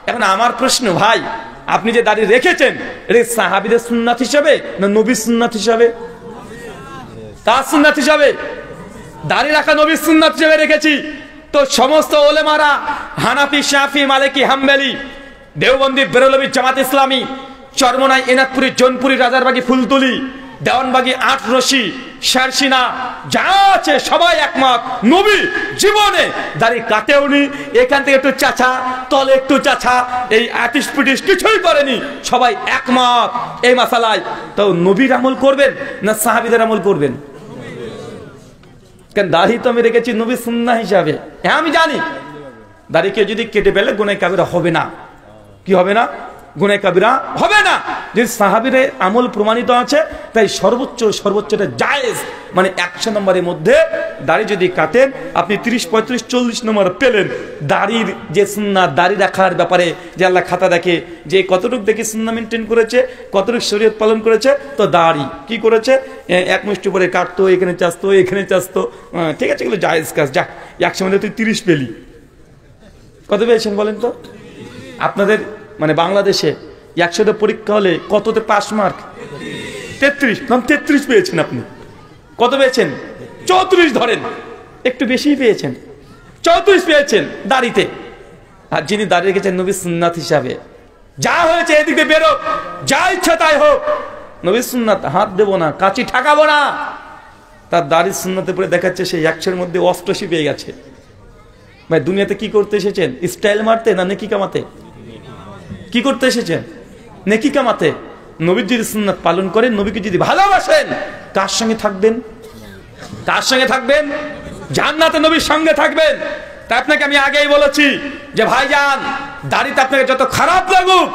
এখন আমার প্রশ্ন, ভাই আপনি যে দাড়ি রেখেছেন এটা সাহাবীদের সুন্নাত হিসাবে না নবীর সুন্নাত হিসাবে? তার সুন্নাত হিসাবে। দাড়ি রাখা নবীর সুন্নাত হিসাবে রেখেছি। তো সমস্ত ওলেমারা, হানাফি, শাফি, মালিকি, হাম্বলি, দেওবন্দি, বেরলভী, জামাত ইসলামী, চরমনাই, এনাদপুরি, জোনপুরি, রাজারবাগী, ফুলতলি, দেওয়ানবাগী, আটরশি, শারসিনা যা আছে সবাই একমত নবী জীবনে দাড়ি কাটেওনি। এখান থেকে একটু চাচা, তলে একটু চাচা, এই আটিস পিটিস কিছুই করেনি, সবাই একমত এই মাসালায়। তো নবীর আমল করবেন না সাহাবীদের আমল করবেন? কেন দাড়ি তো আমি রেখেছি নবী সুন্নাহ হিসাবে। হ্যাঁ আমি জানি দাড়িকে যদি কেটে ফেলে গুনাহ কাবিরা হবে না। কি হবে না? গুনাহ কাবিরা হবে না। যে সাহাবীর আমল প্রমাণিত আছে, তাই সর্বোচ্চটা জায়েজ, মানে 100 নম্বরের মধ্যে দাড়ি যদি কাটেন আপনি 30, 35, 40 নম্বর পেলেন। দাড়ির যে সুন্নাহ, দাড়ি রাখার ব্যাপারে যে আল্লাহ খাতা দেখে যে কতটুকু দেখে সুন্নাহ মেনটেন করেছে, কতটুকু শরীয়ত পালন করেছে। তো দাড়ি কি করেছে, এক মুষ্টি করে কাটতো, এখানে চাচতো, এখানে চাচতো, ঠিক আছে, এগুলো জায়েজ কাজ। যা 100 মধ্যে তুই 30 পেলি, কত পেয়েছেন বলেন তো? আপনাদের মানে বাংলাদেশে 100তে পরীক্ষা হলে কততে পাস মার্ক? 33। 33 পেয়েছেন আপনি। কত পেয়েছেন? 34 ধরেন, একটু বেশি পেয়েছেন, 34 পেয়েছেন দাড়িতে। আর যিনি দাড়ি রেখেছেন নবী সুন্নাত হিসাবে, যা হয়েছে এদিকে বেরো, যা ইচ্ছা তাই হোক, নবী সুন্নাত, হাত দেবো না, কাঁচি ঠাকাবো না। তার দাড়ির সুন্নাতে পরে দেখাচ্ছে সেই 100-এর মধ্যে 88 পেয়ে গেছে। ভাই দুনিয়াতে কি করতে এসেছেন? স্টাইল মারতে না নেকি কামাতে? কি করতে এসেছেন? নেকি কামাতে। নবীর যদি সুন্নাত পালন করেন, নবীকে যদি ভালোবাসেন, কার সঙ্গে থাকবেন? কার সঙ্গে থাকবেন? জান্নাতে নবীর সঙ্গে থাকবেন। তাই আপনাকে আমি আগেই বলেছি যে ভাইজান, দাড়িতে আপনাকে যত খারাপ লাগুক,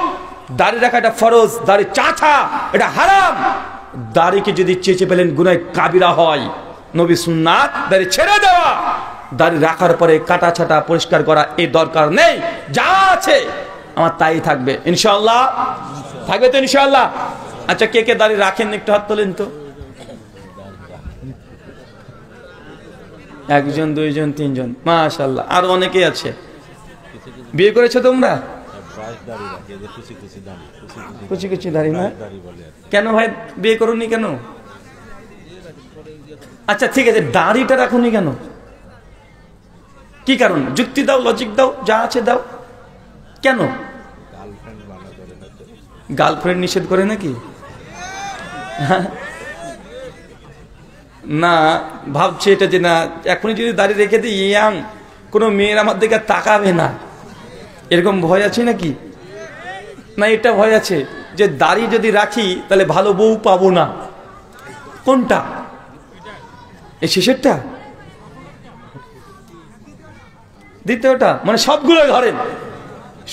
দাড়ি রাখা এটা ফরজ, দাড়ি চাচা এটা হারাম। দাড়িকে যদি চেঁচে ফেলেন গুনাহ কাবিরা হয়। নবী সুন্নাত দাড়ি ছেড়ে দেওয়া, দাড়ি রাখার পরে কাটা ছাটা পরিষ্কার করা এই দরকার নেই। যা আছে আমার তাই থাকবে ইনশাআল্লাহ। থাকবে তো ইনশাআল্লাহ? আচ্ছা, কে কে দাড়ি রাখেন একটু হাত তোলেন তো। 1 জন, 2 জন, 3 জন, মাশাআল্লাহ। আর অনেকেই আছে। বিয়ে করেছো তোমরা? কুচি কুচি দাড়ি না? কেন ভাই বিয়ে করোনি কেন? আচ্ছা ঠিক আছে, দাড়িটা রাখুনি কেন? কি কারণ? যুক্তি দাও, লজিক দাও, যা আছে দাও। কেন? গার্লফ্রেন্ড নিষেধ করে নাকি? না, ভাবছে এটা যে না এখনই যদি দাড়ি রেখে দিই ইয়াং কোনো মেয়ের আমার দিকে তাকাবে না, এরকম ভয় আছে নাকি? না, এটা ভয় আছে যে দাড়ি যদি রাখি তাহলে ভালো বউ পাবো না। কোনটা? এই শেষেরটা? দ্বিতীয়টা? মানে সবগুলো ধরেন,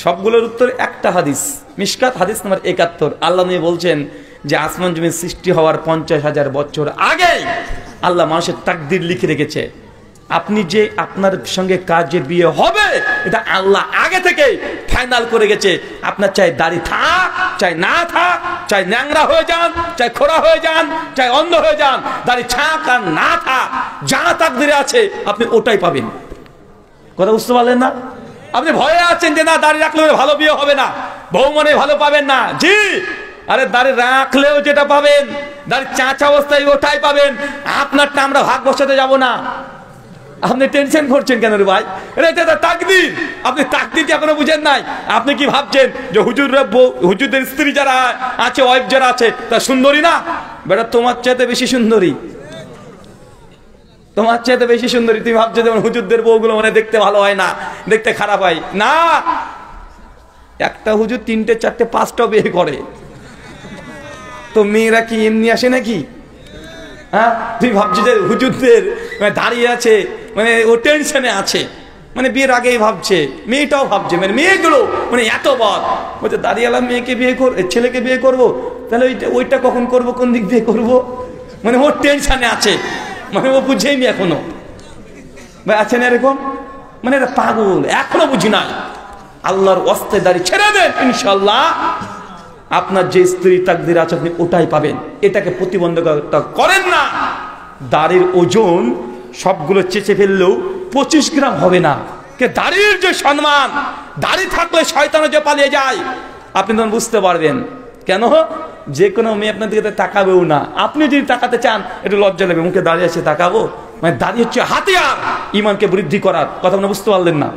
সবগুলোর উত্তর একটা হাদিস, মিশকাত হাদিস নম্বর 71। আল্লাহ নিয়ে বলছেন যে আসমান জমি সৃষ্টি হওয়ার 50,000 বছর আগে আল্লাহ মানুষের তাকদির লিখে রেখেছে। আপনি যে আপনার সঙ্গে কাজের বিয়ে হবে এটা আল্লাহ আগে থেকে ফাইনাল করে গেছে। আপনার চাই দাড়ি থাক, চাই না থাক, চাই ন্যাংরা হয়ে যান, চাই খোড়া হয়ে যান, চাই অন্ধ হয়ে যান, দাড়ি থাক আর না থাক, যা তাকদিরে আছে আপনি ওটাই পাবেন। কথা বুঝতে পারলেন না? আপনি ভয়ে আছেন যে না দাড়ি রাখলে ভালো বিয়ে হবে না, বউ মনে ভালো পাবেন না। জি, আরে দাড়ি রাখলেও যেটা পাবেন, দাড়ি চাঁচা অবস্থায় ওটাই পাবেন। আপনারটা আমরা ভাগ বসাতে যাব না। আপনি টেনশন করছেন কেন রে ভাই? এটা তাকদীর। আপনি তাকদীরটি এখনো বুঝেন নাই। আপনি কি ভাবছেন যে হুজুরদের স্ত্রী যারা আছে, ওয়াইফ যারা আছে, তা সুন্দরী না? বেটা তোমার চাইতে বেশি সুন্দরী, তোমার চাইতে বেশি সুন্দরী। তুমি ভাবছো যেমন হুজুরদের বউগুলো মানে দেখতে ভালো হয় না, দেখতে খারাপ হয় না। একটা হুজুর 3টে 4টে 5টাও বিয়ে করে, তো মেয়েরা কি এমনি আসে নাকি? হ্যাঁ, তুই ভাবছি যে হুজুরদের দাঁড়িয়ে আছে মানে ও টেনশনে আছে, মানে বিয়ের আগেই ভাবছে, মেয়েটাও ভাবছে, মানে মেয়েগুলো মানে এত বদ বলছে দাঁড়িয়েলাম মেয়েকে বিয়ে ছেলেকে বিয়ে করবো, তাহলে ওইটা কখন করব, কোন দিক দিয়ে করব, মানে ওর টেনশনে আছে, মানে ও বুঝেইনি এখনো। ভাই আছেন এরকম, মানে এটা পাগল, এখনো বুঝি না। আল্লাহর ওয়াস্তে দাড়ি ছেড়ে দেন ইনশাআল্লাহ, আপনার যে স্ত্রী তাকদীর আছে আপনি ওটাই পাবেন, এটাকে প্রতিবন্ধকতা করেন না। দাড়ির ওজন সবগুলো চেঁচে ফেললেও 25 গ্রাম হবে না। কে দাড়ির যে সম্মান, দাড়ি থাকলে শয়তানও যে পালিয়ে যায়, আপনি তখন বুঝতে পারবেন। কেন? যে কোনো মেয়ে আপনার দিকে তাকাবেও না। আপনি যদি তাকাতে চান একটু লজ্জা লাগবে, মুখে দাঁড়িয়ে আছে তাকাবো, মানে দাঁড়িয়ে হচ্ছে হাতিয়ার ইমানকে বৃদ্ধি করার কথা। আপনি বুঝতে পারলেন না?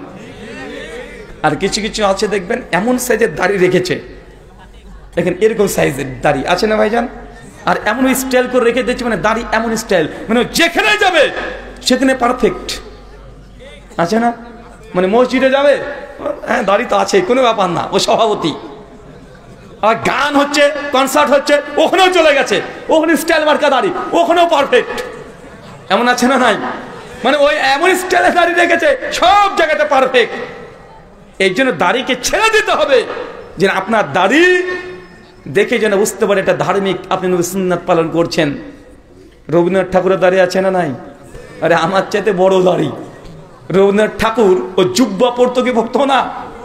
আর কিছু কিছু আছে দেখবেন এমন সাইজের দাড়ি রেখেছে, দেখেন এরকম সাইজের দাড়ি আছে না ভাইজান, আর এমন স্টাইল করে রেখে দিচ্ছে, মানে দাড়ি এমন স্টাইল, মানে যেখানে যাবে সেখানে পারফেক্ট আছে না। মানে মসজিদে যাবে, হ্যাঁ দাড়ি তো আছে, কোনো ব্যাপার না, ও সভাপতি। আর গান হচ্ছে, কনসার্ট হচ্ছে, ওখানেও চলে গেছে, ওখানে স্টাইল মার্কা দাড়ি, ওখানেও পারফেক্ট। এমন আছে না নাই? মানে ওই এমন স্টাইলে দাড়ি রেখেছে, সব জায়গাতে পারফেক্ট। এই জন্য দাড়িকে ছেড়ে দিতে হবে, যে আপনার দাড়ি দেখে যেন বুঝতে পারে এটা ধার্মিক, আপনি সুন্নাত পালন করছেন। রবীন্দ্রনাথ ঠাকুরের দাড়ি আছে না নাই? আরে আমার চাইতে বড় দাড়ি। রবীন্দ্রনাথ ঠাকুর ও জুব্বা পরতো কি পরতো না?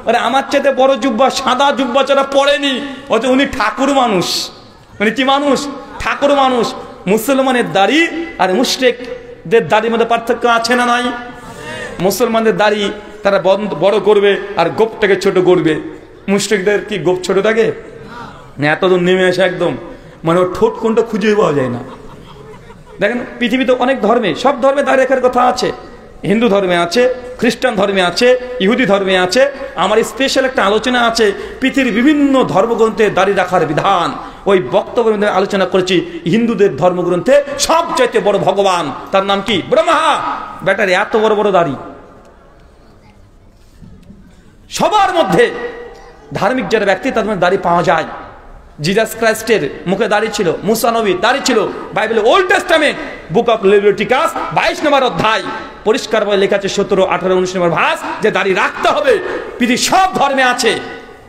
আরে আমার চাইতে বড় জুব্বা, সাদা জুব্বা যারা পড়েনি, অথচ উনি ঠাকুর মানুষ। মানে কি মানুষ? ঠাকুর মানুষ। মুসলমানের দাড়ি আর মুশরিকদের দাড়ির মধ্যে পার্থক্য আছে না নাই? মুসলমানদের দাড়ি তারা বড় করবে আর গোপটাকে ছোট করবে। মুশরিকদের কি গোপ ছোট থাকে? এতদূর নেমে আসে একদম, মানে ওর ঠোঁট কোনটা খুঁজে পাওয়া যায় না। দেখেন পৃথিবীতে অনেক ধর্মে, সব ধর্মে দাড়ি রাখার কথা আছে। হিন্দু ধর্মে আছে, খ্রিস্টান ধর্মে আছে, ইহুদি ধর্মে আছে। আমার স্পেশাল একটা আলোচনা আছে পৃথিবীর বিভিন্ন ধর্মগ্রন্থে দাড়ি রাখার বিধান। ওই বক্তব্যের মধ্যে আলোচনা করেছি হিন্দুদের ধর্মগ্রন্থে সবচাইতে বড় ভগবান, তার নাম কি? ব্রহ্মা। ব্যাটার এত বড় বড় দাড়ি। সবার মধ্যে ধার্মিক যারা ব্যক্তি তাদের মধ্যে দাড়ি পাওয়া যায়। জিজাস ক্রাইস্টের মুখে দাড়ি ছিল, মুসা নবীর দাড়ি ছিল। বাইবেলের old testament book of Leviticus 22 নম্বর অধ্যায় পরিষ্কার ভাবে লেখা আছে, 17, 18, 19 নম্বর ভাস, যে দাড়ি রাখতে হবে। পৃথিবীর সব ধর্মে আছে,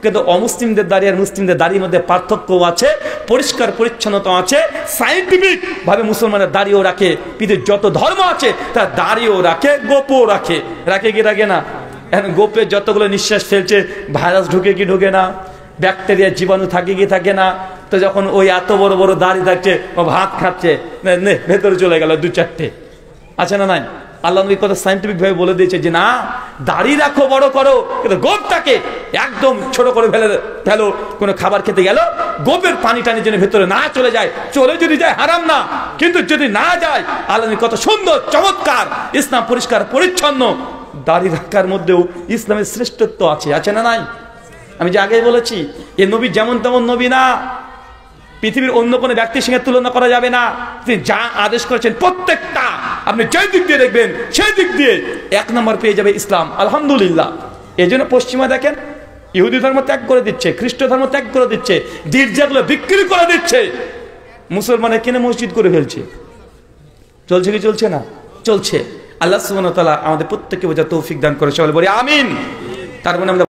কিন্তু অমুসলিমদের দাড়ি আর মুসলিমদের দাড়ির মধ্যে পার্থক্য আছে, পরিষ্কার পরিচ্ছন্নতা আছে। সাইন্টিফিক ভাবে মুসলমানের দাড়িও রাখে। পৃথিবীর যত ধর্ম আছে তার দাড়িও রাখে, গোপও রাখে। রাখে কি রাখে না? এখন গোপে যতগুলো নিঃশ্বাস ফেলছে, ভাইরাস ঢুকে কি ঢুকে না? ব্যাকটেরিয়া জীবাণু থাকে কি থাকে না? তো যখন ওই এত বড় বড় দাড়ি থাকছে, ও ভাত খাচ্ছে, ভেতরে চলে গেল 2-4টে, আছে না নাই? আল্লাহ নবী কথা সাইন্টিফিক ভাবে বলে দিয়েছে যে না, দাড়ি রাখো, বড় করো, কিন্তু গোপটাকে একদম ছোট করে ফেলো। কোনো খাবার খেতে গেল গোপের পানি টানি যেন ভেতরে না চলে যায়। চলে যদি যায় হারাম না, কিন্তু যদি না যায়, আল্লাহ নবী কত সুন্দর চমৎকার, ইসলাম পরিষ্কার পরিচ্ছন্ন। দাড়ি রাখার মধ্যেও ইসলামের শ্রেষ্ঠত্ব আছে, আছে না নাই? আমি যে আগেই বলেছি, এ নবী যেমন তেমন নবী না, পৃথিবীর অন্য কোনো ব্যক্তির সঙ্গে তুলনা করা যাবে না। তিনি যা আদেশ করেছেন প্রত্যেকটা আপনি যে দিক দিয়ে দেখবেন সেই দিক দিয়ে 1 নম্বর পেয়ে যাবে ইসলাম, আলহামদুলিল্লাহ। এই জন্য পশ্চিমা দেখেন ইহুদি ধর্ম ত্যাগ করে দিচ্ছে, খ্রিস্ট ধর্ম ত্যাগ করে দিচ্ছে, গির্জাগুলো বিক্রি করে দিচ্ছে, মুসলমানের কিনে মসজিদ করে ফেলছে। চলছে কি চলছে না? চলছে। আল্লাহ সুবহানাহু ওয়া তাআলা আমাদের প্রত্যেককে বোঝার তৌফিক দান করে, সকলে বলি আমিন। তার মানে আমরা